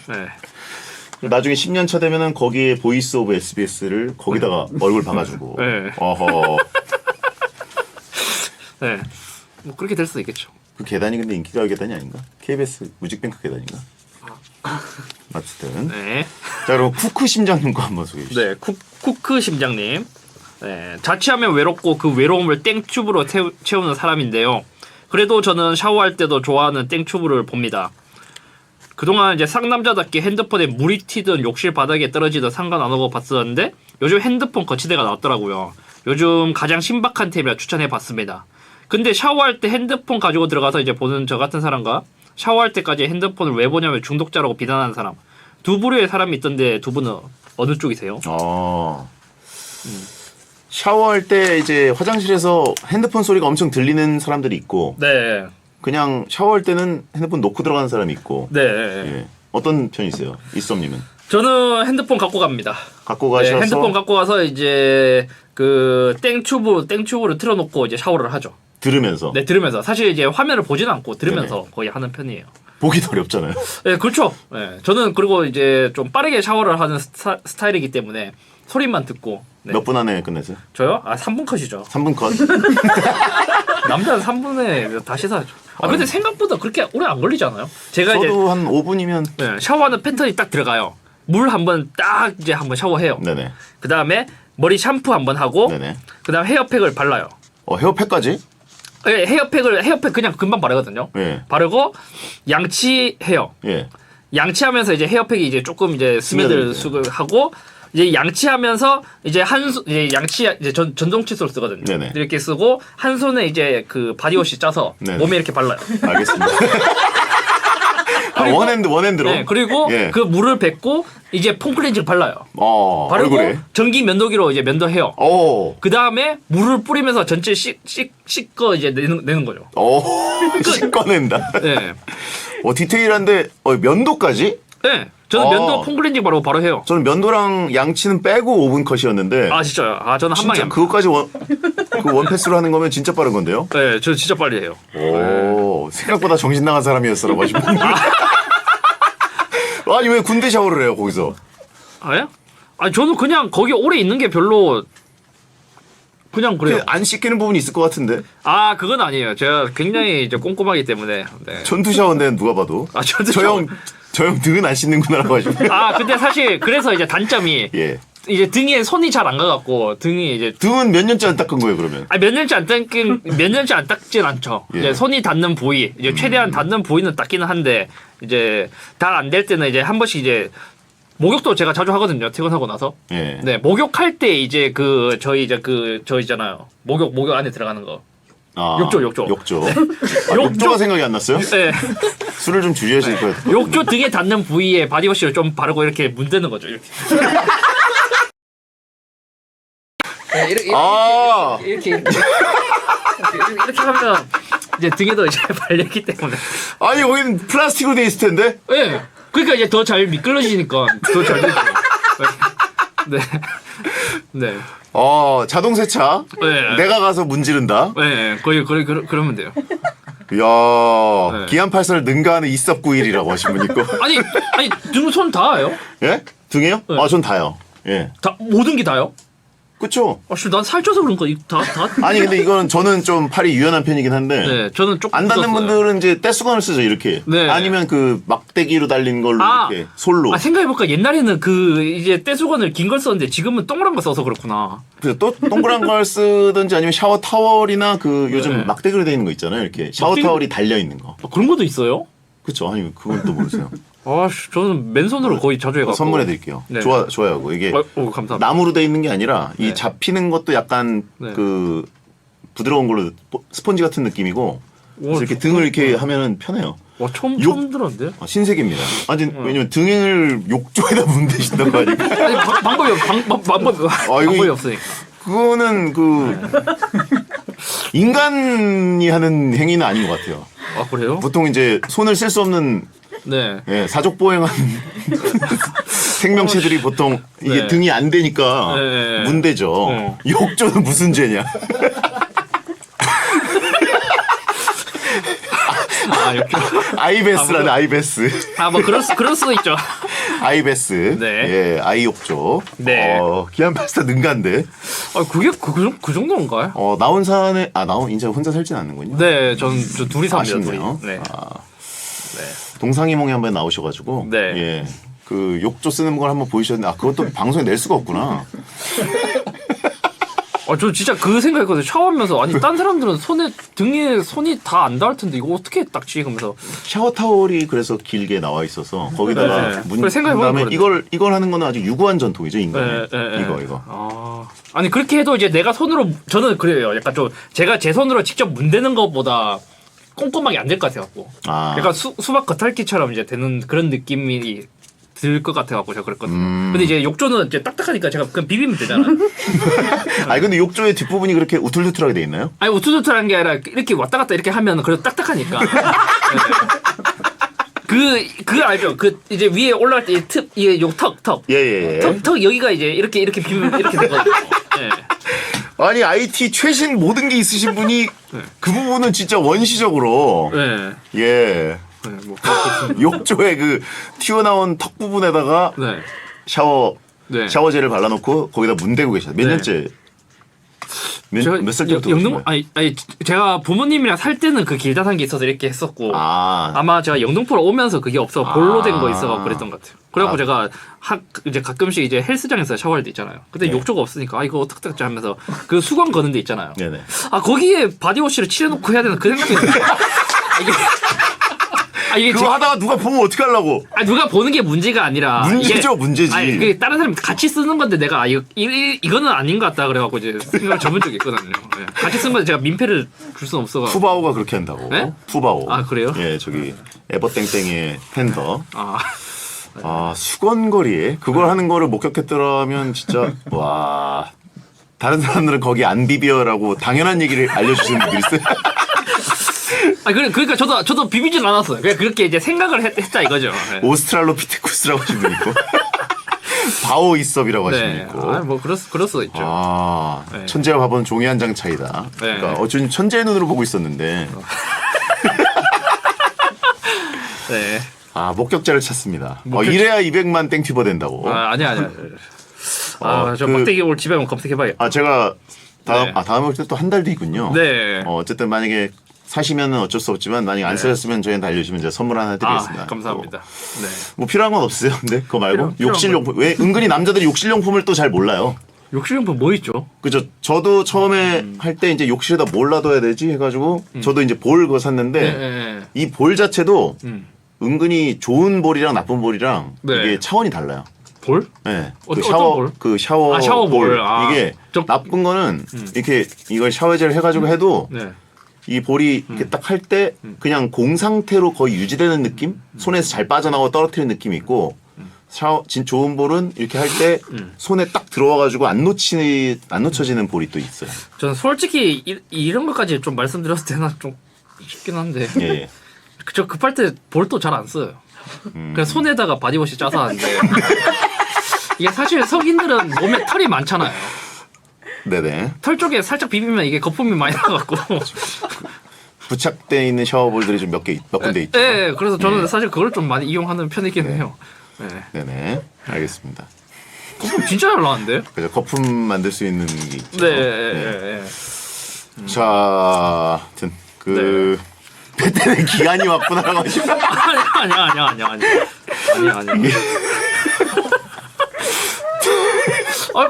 네. 네. 나중에 10년 차 되면은 거기에 보이스 오브 SBS를 거기다가 얼굴 박아주고. 네. 어허. 네. 뭐 그렇게 될 수도 있겠죠. 그 계단이 근데 인기가요 계단이 아닌가? KBS 뮤직뱅크 계단인가? 어쨌든. 네. 자 그럼 쿠크 심장님 거 한번 소개해 주시죠. 네. 쿠크 심장님. 네. 자취하면 외롭고 그 외로움을 땡튜브로 채우는 사람인데요. 그래도 저는 샤워할 때도 좋아하는 땡튜브를 봅니다. 그동안 이제 상남자답게 핸드폰에 물이 튀든 욕실 바닥에 떨어지든 상관 안 하고 봤었는데 요즘 핸드폰 거치대가 나왔더라고요. 요즘 가장 신박한 템이라 추천해봤습니다. 근데 샤워할 때 핸드폰 가지고 들어가서 이제 보는 저 같은 사람과 샤워할 때까지 핸드폰을 왜 보냐면 중독자라고 비난하는 사람. 두 부류의 사람이 있던데 두 분은 어느 쪽이세요? 샤워할 때 이제 화장실에서 핸드폰 소리가 엄청 들리는 사람들이 있고 네. 그냥 샤워할 때는 핸드폰 놓고 들어가는 사람이 있고. 네. 예. 어떤 편이세요? 이썸님은? 저는 핸드폰 갖고 갑니다. 갖고 가셔서. 네, 핸드폰 갖고 가서 이제 그 땡튜브를 틀어놓고 이제 샤워를 하죠. 들으면서. 네, 들으면서. 사실 이제 화면을 보지는 않고 들으면서 네네. 거의 하는 편이에요. 보기도 어렵잖아요. 네, 그렇죠. 네, 저는 그리고 이제 좀 빠르게 샤워를 하는 스타일이기 때문에 소리만 듣고. 네. 몇 분 안에 끝내세요? 저요? 3분 컷이죠. 3분 컷? 남자는 3분에 다 씻어야죠. 근데 생각보다 그렇게 오래 안 걸리잖아요. 제가 이제 저도 한 5분이면. 네, 샤워하는 패턴이 딱 들어가요. 물 한번 딱 이제 한번 샤워해요. 네네. 그 다음에 머리 샴푸 한번 하고. 네네. 그 다음 헤어팩을 발라요. 헤어팩까지? 네, 헤어팩 그냥 금방 바르거든요. 예. 바르고 양치해요. 예. 양치하면서 이제 헤어팩이 이제 조금 이제 스며들 수을 하고 이제 양치하면서 이제 이제 이제 전동 칫솔 쓰거든요. 네네. 이렇게 쓰고 한 손에 이제 그 바디워시 짜서 네네. 몸에 이렇게 발라요. 알겠습니다. 원핸드로. 네, 그리고 예. 그 물을 뱉고 이제 폼클렌징 발라요. 바르고 얼굴에. 전기 면도기로 이제 면도해요. 그 다음에 물을 뿌리면서 전체 씻고 이제 내는 거죠. 씻어낸다. 네. 디테일한데 면도까지? 네. 저는 면도 폼클렌징 바로 해요. 저는 면도랑 양치는 빼고 5분 컷이었는데. 아 진짜요? 저는 한 방에. 진짜 그것까지 그 원패스로 하는 거면 진짜 빠른 건데요? 네, 저 진짜 빨리 해요. 생각보다 정신 나간 사람이었어라 가지고. 아니 왜 군대 샤워를 해요 거기서? 예? 아니 저는 그냥 거기 오래 있는 게 별로 그냥 그래요. 안 씻기는 부분이 있을 것 같은데. 그건 아니에요. 제가 굉장히 이제 꼼꼼하기 때문에. 네. 전투 샤워인데 누가 봐도. 전투 샤워. 저 형 등은 안 씻는구나라고 하시고. 근데 사실 그래서 이제 단점이 예. 이제 등에 손이 잘 안 가갖고 등이 이제 등은 몇 년째 안 닦은 거예요 그러면? 몇 년째 안 닦진 않죠. 예. 이제 손이 닿는 부위, 이제 최대한 닿는 부위는 닦기는 한데 이제 잘 안 될 때는 이제 한 번씩 이제 목욕도 제가 자주 하거든요. 퇴근하고 나서. 예. 네, 목욕할 때 이제 저 있잖아요. 목욕 안에 들어가는 거. 욕조. 욕조가 생각이 안 났어요? 네. 술을 좀 줄여야실 것 같아요. 욕조 등에 닿는 부위에 바디워시를 좀 바르고 이렇게 문대는 거죠. 이렇게. 네, 이렇게 아. 이렇게 하면 이제 등에도 이제 발렸기 때문에. 아니 여기는 플라스틱으로 돼 있을 텐데. 네. 그러니까 이제 더 잘 미끌러지니까 더 잘 되죠. 네. 네. 자동 세차. 네. 내가 가서 문지른다. 네. 거의 그러면 돼요. 이야, 네. 기안 8살 능가하는 이쌉구일이라고 하신 분 있고. 아니 등 손 다요? 예? 등이요? 네. 전 다요. 예. 다 모든 게 다요? 그쵸? 난 살쪄서 그런가 다. 아니 근데 이거는 저는 좀 팔이 유연한 편이긴 한데. 네. 저는 조금 안 닿는 굳었어요. 분들은 이제 떼수건을 쓰죠 이렇게. 네. 아니면 그 막대기로 달린 걸로 아. 이렇게 솔로. 생각해볼까 옛날에는 그 이제 떼수건을 긴 걸 썼는데 지금은 동그란 거 써서 그렇구나. 그래서 또 동그란 걸 쓰든지 아니면 샤워 타월이나 그 요즘 네. 막대기로 돼 있는 거 있잖아요. 이렇게 샤워 막대기? 타월이 달려 있는 거. 그런 것도 있어요? 그쵸? 아니 그건 또 모르세요. 저는 맨손으로 거의 자주 해갖고. 선물해 드릴게요. 네. 좋아요. 이게 감사합니다. 나무로 돼 있는 게 아니라 이 네. 잡히는 것도 약간 네. 그 부드러운 걸로 스펀지 같은 느낌이고 그래서 이렇게 등을 이렇게 하면은 편해요. 와 처음 들었는데? 신세계입니다. 아니 왜냐면 등을 욕조에다 문대신단 말이에요. 아니 방법이 없으니까. 그거는 그 인간이 하는 행위는 아닌 것 같아요. 아 그래요? 보통 이제 손을 쓸 수 없는 네. 사족보행하는 생명체들이 보통 이게 네. 등이 안 되니까 네. 문대죠. 욕조는 무슨 죄냐? 이렇게. 아이베스라는 아이베스. 뭐 그럴 수도 있죠. 아이베스. 네. 예, 아이욕조. 네. 기안 파스타 능가인데. 그게 그 정도인가요? 나온산에 인제 혼자 살진 않는군요. 네, 저 둘이 삽니다. 아쉽네요. 둘이. 네. 동상이몽에 한번 나오셔가지고. 네. 예. 그 욕조 쓰는 걸 한번 보이셨는데 그것도 방송에 낼 수가 없구나. 저 진짜 그 생각했거든요. 샤워하면서 아니 딴 사람들은 등에 손이 다 안 닿을 텐데 이거 어떻게 닦지? 그러면서 샤워 타월이 그래서 길게 나와 있어서 거기다가 네. 문 그래, 생각해보면 그다음에 이걸 하는 거는 아주 유구한 전통이죠 인간의. 이거. 아니 그렇게 해도 이제 내가 손으로 저는 그래요. 약간 좀 제가 제 손으로 직접 문대는 것보다 꼼꼼하게 안 될 것 같아갖고. 약간 수박 겉핥기처럼 이제 되는 그런 느낌이 들 것 같아갖고 제가 그랬거든요. 근데 이제 욕조는 이제 딱딱하니까 제가 그냥 비비면 되잖아요. 아니 근데 욕조의 뒷부분이 그렇게 우툴투툴하게 돼 있나요? 아니 우투투투한 게 아니라 이렇게 왔다 갔다 이렇게 하면 그래도 딱딱하니까. 네. 그 알죠? 그 이제 위에 올라갈 때 이게 요 턱. 예. 턱 여기가 이제 이렇게 비면 이렇게 되거든요. 네. 아니 IT 최신 모든 게 있으신 분이 그 부분은 진짜 원시적으로 네. 예. 네, 뭐 욕조의 그 튀어나온 턱 부분에다가 네. 샤워젤을 발라놓고 거기다 문 대고 계셔. 몇 네. 년째? 몇 살 때부터 그러신 거예요? 아니 제가 부모님이랑 살 때는 그 길다산 게 있어서 이렇게 했었고 아마 제가 영등포로 오면서 그게 없어 볼로 된 거 있어서 그랬던 것 같아요. 그래갖고 제가 이제 가끔씩 이제 헬스장에서 샤워할 때 있잖아요. 근데 욕조가 없으니까 이거 어떻게 닦지 하면서 그 수건 거는 데 있잖아요. 네네. 거기에 바디워시를 칠해놓고 해야 되나 그 생각이 들어요. 이게 그거 하다가 누가 보면 어떡하려고. 누가 보는 게 문제가 아니라 문제죠, 문제지. 그게 다른 사람이 같이 쓰는 건데 내가 이거는 아닌 것 같다 그래갖고 이제 생각을 접은 적이 있거든요. 네. 같이 쓴 건데 제가 민폐를 줄 수는 없어가. 푸바오가 그렇게 한다고. 네? 푸바오. 그래요? 예, 저기 에버땡땡의 팬더. 수건거리에 그걸 하는 거를 목격했더라면 진짜 와. 다른 사람들은 거기 안 비벼라고 당연한 얘기를 알려주시는 분들이 있어요. 그러니까 저도 비비진 않았어요. 그냥 그렇게 이제 생각을 했다 이거죠. 네. 오스트랄로피테쿠스라고 하신 분 있고 바오이섭이라고 하신 분 있고. 뭐 그럴 수도 있죠. 네. 천재와 바보는 종이 한 장 차이다. 네. 그러니까 어쩐지 천재의 눈으로 보고 있었는데. 네. 목격자를 찾습니다. 이래야 200만 땡튜버 된다고. 아니야. 저 막대기 오늘 집에 한번 검색해봐야겠다. 제가 다음 올 때 또 한 달 뒤군요. 네. 어쨌든 만약에 사시면은 어쩔 수 없지만 만약에 안 사셨으면 저희한테 알려주시면 제가 선물 하나 드리겠습니다. 감사합니다. 네. 뭐 필요한 건 없어요. 근데 그거 말고 필요한 욕실용품. 왜 은근히 남자들이 욕실용품을 또 잘 몰라요. 욕실용품 뭐 있죠? 그죠. 저도 처음에 할 때 이제 욕실에다 뭘 놔둬야 되지 해가지고 저도 이제 볼 그거 샀는데 이 볼 자체도 은근히 좋은 볼이랑 나쁜 볼이랑 이게 차원이 달라요. 볼? 네. 어떤 볼? 샤워 볼. 이게 나쁜 거는 이렇게 이걸 샤워젤 해가지고 해도 이 볼이 이렇게 딱 할 때 그냥 공 상태로 거의 유지되는 느낌? 손에서 잘 빠져나오고 떨어뜨리는 느낌이 있고 좋은 볼은 이렇게 할 때 손에 딱 들어와가지고 안 놓쳐지는 볼이 또 있어요. 저는 솔직히 이런 것까지 좀 말씀드렸을 때는 좀 쉽긴 한데 예, 예. 저 급할 때 볼도 잘 안 써요. 그냥 손에다가 바디워시 짜서 하는데 이게 사실 성인들은 몸에 털이 많잖아요. 네네. 털 쪽에 살짝 비비면 이게 거품이 많이 나갖고 부착돼 있는 샤워볼들이 좀 몇 군데 있죠. 네, 그래서 저는 사실 그걸 좀 많이 이용하는 편이긴 해요. 네. 네네. 알겠습니다. 거품 진짜 잘 나는데? 그래서 거품 만들 수 있는 게 있죠. 네. 자, 하여튼 그 배때는 기한이 왔구나라고 하시면 아니야.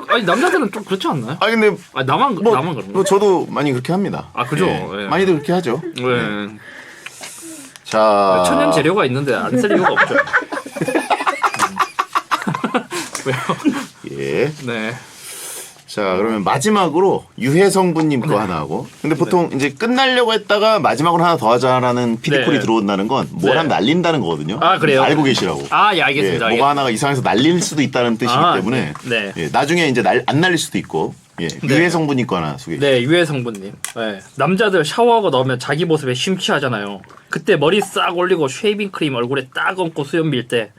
아니 남자들은 좀 그렇지 않나요? 아 근데 나만 그런가? 뭐 저도 많이 그렇게 합니다. 아 그죠? 예. 예. 많이들 그렇게 하죠. 네. 자, 천연 재료가 있는데 안 쓸 이유가 없죠. 왜요? 예. 네. 자, 그러면 마지막으로 유해성분님 거 하나 하고. 근데 보통 이제 끝나려고 했다가 마지막으로 하나 더 하자라는 피디콜이 네. 들어온다는 건 뭘 네. 하면 날린다는 거거든요. 아, 그래요? 알고 계시라고. 아, 예, 알겠습니다. 뭐가 하나가 이상해서 날릴 수도 있다는 뜻이기 아, 때문에 네. 예, 나중에 이제 안 날릴 수도 있고. 예, 유해성분님 거 하나 소개해 주세요. 네, 유해 성분님. 네. 남자들 샤워하고 나오면 자기 모습에 심취하잖아요. 그때 머리 싹 올리고 쉐이빙 크림 얼굴에 딱 얹고 수염 밀 때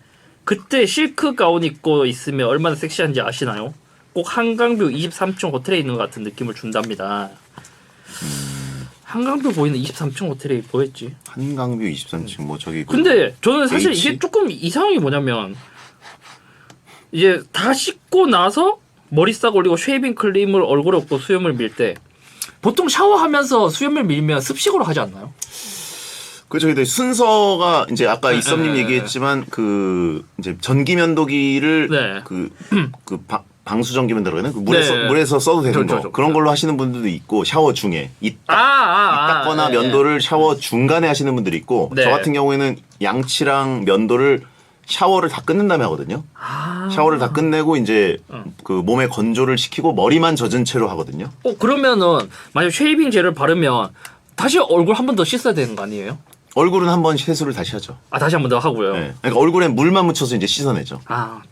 그때 실크 가운 입고 있으면 얼마나 섹시한지 아시나요? 꼭 한강뷰 23층 호텔에 있는 것 같은 느낌을 준답니다. 한강뷰 보이는 23층 호텔이 뭐였지? 한강뷰 23층 뭐 저기. 근데 저는 사실 H? 이게 조금 이상한 게 뭐냐면 이제 다 씻고 나서 머리 싹 올리고 쉐이빙 크림을 얼굴에 얹고 수염을 밀 때 보통 샤워하면서 수염을 밀면 습식으로 하지 않나요? 그 저기 순서가 이제 아까 이썸님 얘기했지만 그 이제 전기면도기를 네. 그 방수전기면도라고 해야 되나? 그 네. 물에서 써도 되는 거. 저. 그런 걸로 하시는 분들도 있고 샤워 중에 닦거나 네. 면도를 샤워 중간에 하시는 분들이 있고 네. 저 같은 경우에는 양치랑 면도를 샤워를 다 끝낸 다음에 하거든요. 샤워를 다 끝내고 이제 그 몸에 건조를 시키고 머리만 젖은 채로 하거든요. 그러면은 만약 쉐이빙 젤을 바르면 다시 얼굴 한 번 더 씻어야 되는 거 아니에요? 얼굴은 한번 세수를 다시 하죠. 다시 한 번 더 하고요. 네. 그러니까 얼굴에 물만 묻혀서 이제 씻어내죠.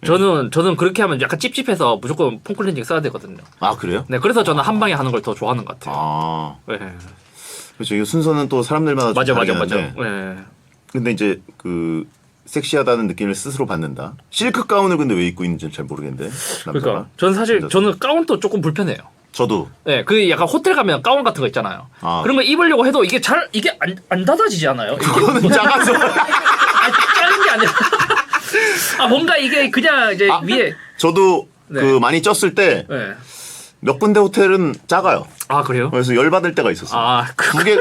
저는 그렇게 하면 약간 찝찝해서 무조건 폼클렌징 써야 되거든요. 아 그래요? 네, 그래서 저는 한 방에 하는 걸 더 좋아하는 것 같아요. 아 네. 그렇죠. 이 순서는 또 사람들마다 좀 맞아. 다르긴 한데. 네. 근데 이제 그 섹시하다는 느낌을 스스로 받는다. 실크 가운을 근데 왜 입고 있는지 잘 모르겠는데. 남자가. 그러니까 저는 사실 저는 가운도 조금 불편해요. 저도. 네, 그 약간 호텔 가면 가운 같은 거 있잖아요. 아. 그런 거 입으려고 해도 이게 안 닫아지지 않아요? 그거는 작아서. 작은 게 아니라 뭔가 이게 그냥 이제 위에. 저도 네. 그 많이 쪘을 때 몇 네. 군데 호텔은 작아요. 아 그래요? 그래서 열 받을 때가 있었어요.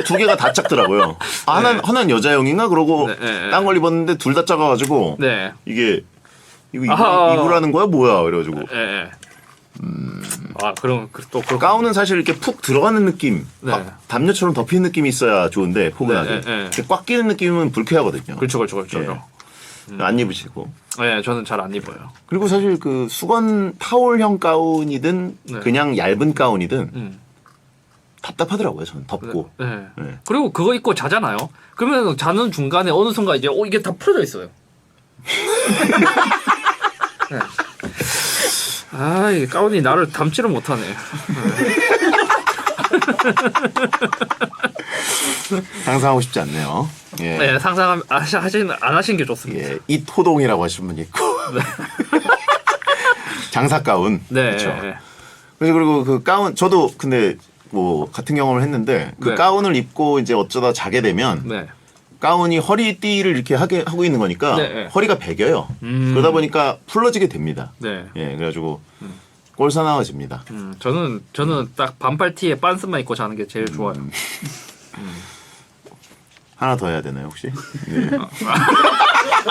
두 개가 다 작더라고요. 하나는 여자용인가 그러고 딴 걸 입었는데 둘 다 작아가지고 네. 이게 입으라는 거야 뭐야 그래가지고. 네. 그럼 또 가운은 사실 이렇게 푹 들어가는 느낌, 네. 막 담요처럼 덮이는 느낌이 있어야 좋은데 포근하게. 네. 이렇게 꽉 끼는 느낌은 불쾌하거든요. 그렇죠. 예. 안 입으시고. 네, 저는 잘 안 입어요. 그리고 사실 그 수건 타올형 가운이든 네. 그냥 얇은 가운이든 답답하더라고요. 저는 덥고. 네. 네. 그리고 그거 입고 자잖아요. 그러면 자는 중간에 어느 순간 이제 이게 다 풀어져 있어요. 네. 이 가운이 나를 담지를 못하네. 상상하고 싶지 않네요. 예. 네, 상상 안 하시는 게 좋습니다. 예. 이토동이라고 하시는 분이 있고. 장사 가운. 네. 그렇죠. 그래서 그리고 그 가운 저도 근데 뭐 같은 경험을 했는데 그 네. 가운을 입고 이제 어쩌다 자게 되면 네. 가운이 허리띠를 이렇게 하고 있는 거니까 네. 허리가 베겨요. 그러다 보니까 풀러지게 됩니다. 네. 예, 그래가지고 꼴사나워집니다. 저는 딱 반팔 티에 빤스만 입고 자는 게 제일 좋아요. 하나 더 해야 되나요 혹시? 네.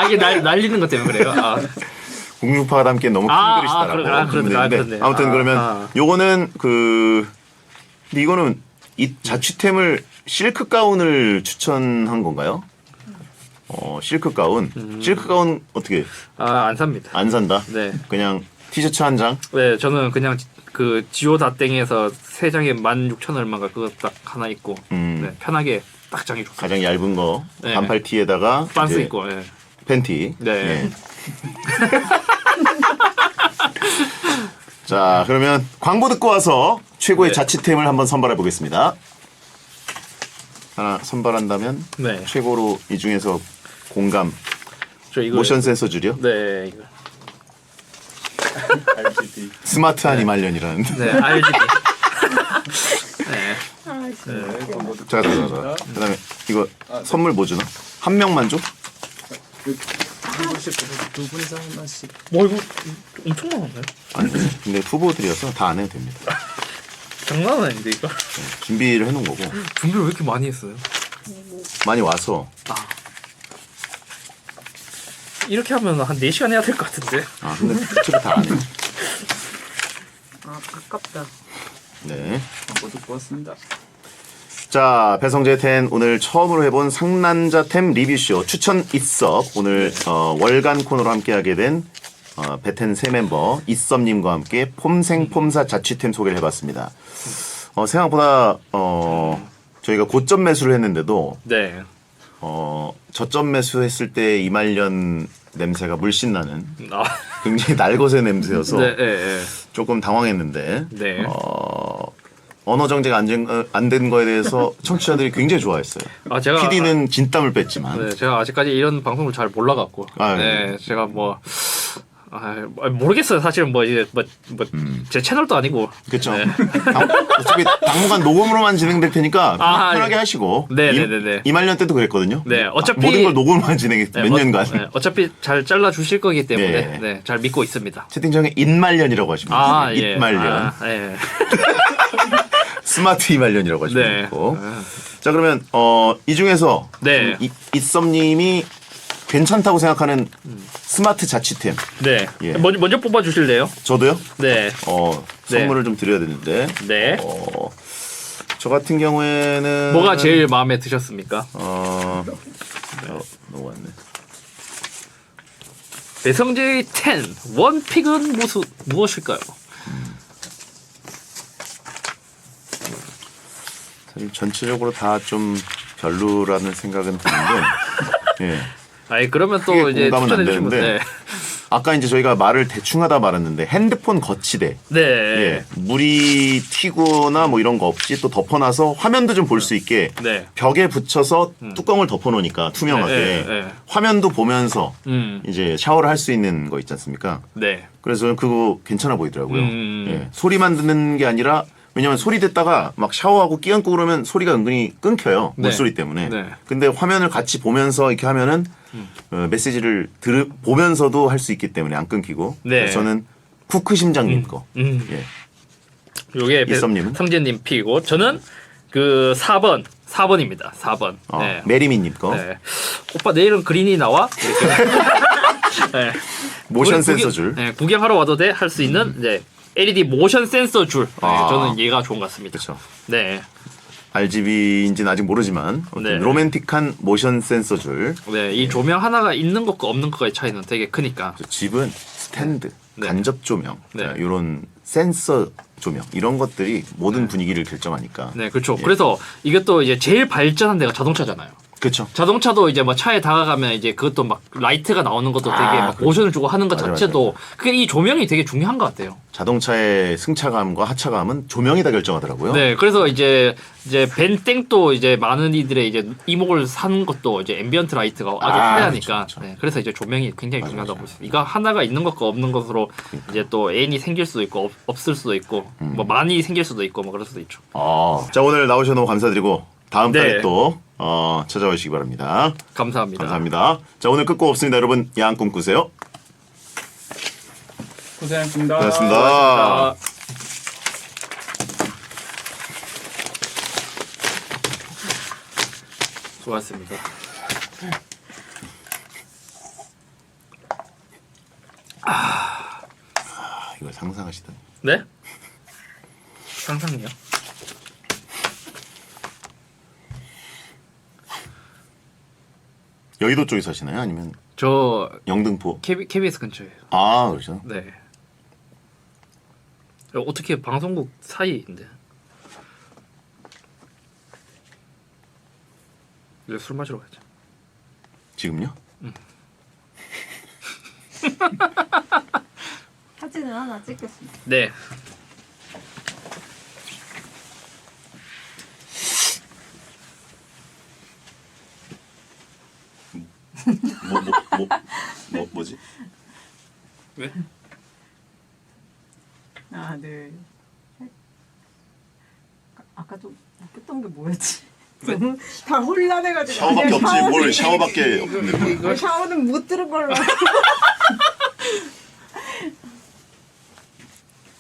이게 날리는 것 때문에 그래요. 공중파가 담기에 너무 큰 그릇이다라고. 그렇네. 아무튼 그러면 요거는 근데 이거는 이 자취템을 실크 가운을 추천한 건가요? 실크 가운. 실크 가운 어떻게? 안 삽니다. 안 산다. 네. 그냥 티셔츠 한 장. 네, 저는 그냥 그 지오다땡에서 3장에 16,000 얼마가 그거 딱 하나 입고 네, 편하게 딱 장이 좋습니다. 가장 얇은 거 네. 반팔 티에다가 반스 이제 입고. 네. 팬티. 네. 예. 자, 그러면 광고 듣고 와서 최고의 자취템을 한번 선발해 보겠습니다. 하나 선발한다면 네. 최고로 이 중에서 공감 저 이거 모션 센서 줄이요? 네 이거 RGB. 스마트한 이말년이라는. 네 RGB. 네. 네, 광고 듣고 자, 있습니다. 그다음에 이거 선물 뭐 주나? 한 명만 줘? 한 분씩 두 분이서 하나씩. 뭐 이거 엄청 많은데? 아니, 근데 후보들이어서 다 안 해도 됩니다. 장난 아닌데 이거? 준비를 해놓은 거고 준비를 왜 이렇게 많이 했어요? 많이 와서. 이렇게 하면 한 4시간 해야 될 것 같은데. 아, 근데 특집을 다 안 해. 아 아깝다. 네. 광고 듣고 왔습니다. 자, 배성재 텐 오늘 처음으로 해본 상남자템 리뷰쇼 추천 이섭. 오늘 월간 코너로 함께하게 된 배텐 새 멤버 이섭님과 함께 폼생폼사 자취템 소개를 해봤습니다. 생각보다 저희가 고점 매수를 했는데도 네. 저점 매수했을 때 이말년 냄새가 물씬 나는 아. 굉장히 날것의 냄새여서 네, 네, 조금 당황했는데 네. 언어 정제가 안 된 거에 대해서 청취자들이 굉장히 좋아했어요. 아 제가 PD는 진땀을 뺐지만 네, 제가 아직까지 이런 방송을 잘 몰라갖고. 아, 네, 제가 모르겠어요. 사실은 뭐 이제 제 채널도 아니고. 그렇죠. 네. 어차피 당분간 녹음으로만 진행될 테니까 편하게 예. 하시고. 네네네네. 이말년 때도 그랬거든요. 네, 어차피 모든 걸 녹음으로만 진행했 몇 년간. 네, 어차피 잘 잘라 주실 거기 때문에 네. 네, 잘 믿고 있습니다. 채팅창에 인말년이라고 하시면 아, 돼요. 예. 입말년. 아, 예. 스마트 이말년이라고 하시면 네. 되고. 자, 그러면 이 중에서 네. 이썸님이 괜찮다고 생각하는 스마트 자취템. 네. 예. 먼저 뽑아 주실래요? 저도요? 네. 선물을 좀 드려야 되는데. 네. 저 같은 경우에는 뭐가 제일 마음에 드셨습니까? 너무 왔네. 배성재의 10 원픽은 무엇일까요? 사실 전체적으로 다 좀 별로라는 생각은 드는데. 예. 아니 그러면 또 크게 이제 공감은 추천해 안 주시면 되는데. 돼. 아까 이제 저희가 말을 대충 하다 말았는데 핸드폰 거치대. 네. 예. 물이 튀거나 뭐 이런 거 없이 또 덮어놔서 화면도 좀 볼 수 있게 네. 벽에 붙여서 뚜껑을 덮어놓으니까 투명하게 네, 네, 네. 화면도 보면서 음. 이제 샤워를 할 수 있는 거 있지 않습니까? 네. 그래서 저는 그거 괜찮아 보이더라고요. 음. 예. 소리만 듣는 게 아니라 왜냐면 소리 듣다가 막 샤워하고 끼 얹고 그러면 소리가 은근히 끊겨요. 네. 물소리 때문에. 네. 근데 화면을 같이 보면서 이렇게 하면은 메시지를 보면서도 할 수 있기 때문에 안 끊기고. 네. 그래서 저는 쿠크 심장님 거. 예. 요게 이썸님은? 성재님 픽이고 저는 그 4번입니다. 4번. 네. 메리미님 거. 네. 오빠 내일은 그린이 나와? 이렇게. 네. 모션 구경- 센서 줄. 네, 구경하러 와도 돼? 할 수 있는 이제 LED 모션 센서 줄. 네, 아. 저는 얘가 좋은 것 같습니다. 그렇죠. 네. RGB인지는 아직 모르지만 네. 로맨틱한 모션 센서 줄. 네, 이 조명 하나가 있는 것과 없는 것과의 차이는 되게 크니까. 집은 스탠드, 네. 간접 조명, 네. 이런 센서 조명 이런 것들이 모든 분위기를 결정하니까. 네, 그렇죠. 예. 그래서 이게 또 이제 제일 발전한 데가 자동차잖아요. 그렇죠. 자동차도 이제 뭐 차에 다가가면 이제 그것도 막 라이트가 나오는 것도 되게 막 그렇죠. 모션을 주고 하는 것 맞아, 자체도 그게 이 조명이 되게 중요한 것 같아요. 자동차의 승차감과 하차감은 조명이 다 결정하더라고요. 네, 그래서 이제 벤땡도 이제 많은 이들의 이제 이목을 산 것도 이제 앰비언트 라이트가 아주 화려하니까. 그렇죠, 그렇죠. 네, 그래서 이제 조명이 굉장히 중요하다고 보습니다. 이거 하나가 있는 것과 없는 것으로 이제 또 애인이 생길 수도 있고 없을 수도 있고 뭐 많이 생길 수도 있고 뭐 그럴 수도 있죠. 자, 오늘 나오셔서 너무 감사드리고 다음 네. 달에 또 찾아와 주시기 바랍니다. 감사합니다. 감사합니다. 자, 오늘 끝곡 없습니다. 여러분, 야한 꿈 꾸세요. 고생하셨습니다. 고맙습니다. 수고하셨습니다. 이걸 상상하시다니. 네? 상상이요? 여의도 쪽에 사시나요? 아니면 저 영등포? KBS 근처에요. 아, 그렇죠. 네. 어떻게 방송국 사이인데? 이제 술 마시러 가자. 지금요? 사진을 하나 찍겠습니다. 네. 뭐지? 왜? 하나, 둘, 셋. 아까 좀 웃겼던 게 뭐였지? 왜? 너무 다 혼란해가지고. 샤워밖에 없지. 샤워는- 뭘 샤워밖에 없는데. 샤워는 못 들은 걸로.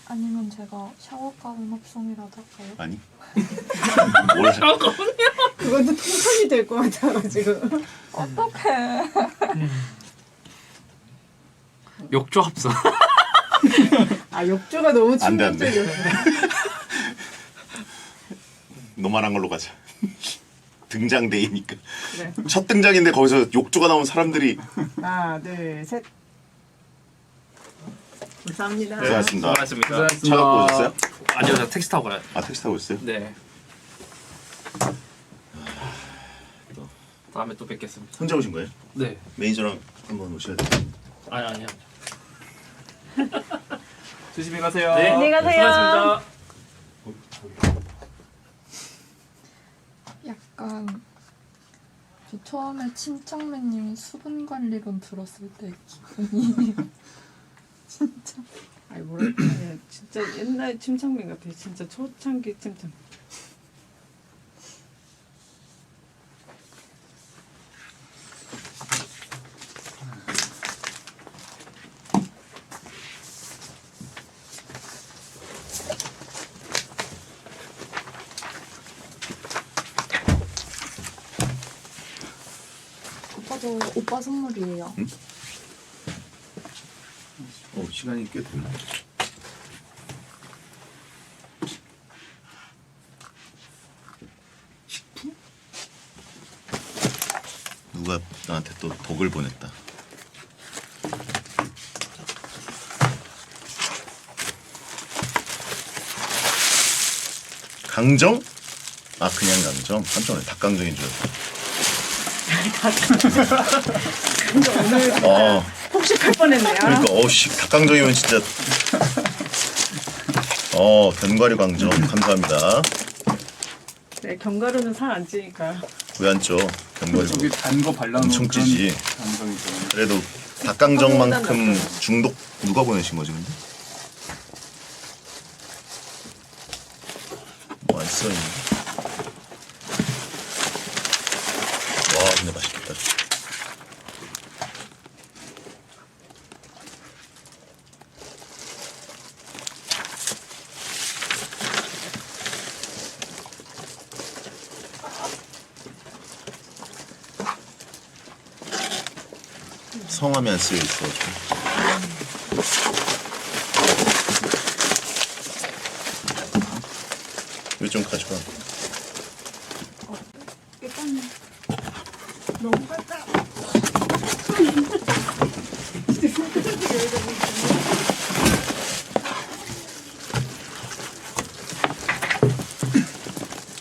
아니면 제가 샤워가 음악송이라도 할까요? 아니. 뭘 그것도 통편이 될 것 같아가지고. 어떡해. 욕조 합성. 아 욕조가 너무 안 돼, 안 돼. 충격적이었어. 노말한 걸로 가자. 등장데이니까. 그래. 첫 등장인데 거기서 욕조가 나온 사람들이 하나, 둘, 셋. 감사합니다. 고생하셨습니다. 수고하셨습니다. 차 갖고 오셨어요? 아니요, 저 택시 타고 가요. 아 택시 타고 오셨어요? 네. 다음에 또 뵙겠습니다. 혼자 오신 거예요? 네. 매니저랑 한번 오셔야 돼요. 아니요. 조심히 가세요. 네. 안녕히 가세요. 수고하셨습니다. 약간 저 처음에 침착맨님 수분 관리론 들었을 때 기분이 진짜 아니 뭐랄까 진짜 옛날 침착맨 같아. 진짜 초창기 침착맨. 오빠 저 오빠 선물이에요. 시간이 꽤 됐네. 식품? 누가 나한테 또 덕을 보냈다. 강정? 아 그냥 강정? 깜짝 놀래. 닭강정인 줄 알았어. 오늘 혹시 갈 뻔했네요. 그러니까 어씨 닭강정이면 진짜 견과류 강정 감사합니다. 네 견과류는 살 안 찌니까. 왜 안 쪄? 견과류 저기 단 거 발라놓은 엄청 찌지. 감성이죠. 그래도 닭강정만큼 중독 누가 보내신 거지 근데? 뭐 안 써있네. 와 근데 맛있겠다. 성함이 안 쓰여 있어가지고. 이거 좀 가져가. 일단 너무 빨다.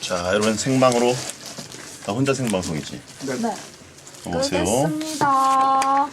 자 여러분 생방으로 나 혼자 생방송이지. 네. 어서오세요. 끄겠습니다.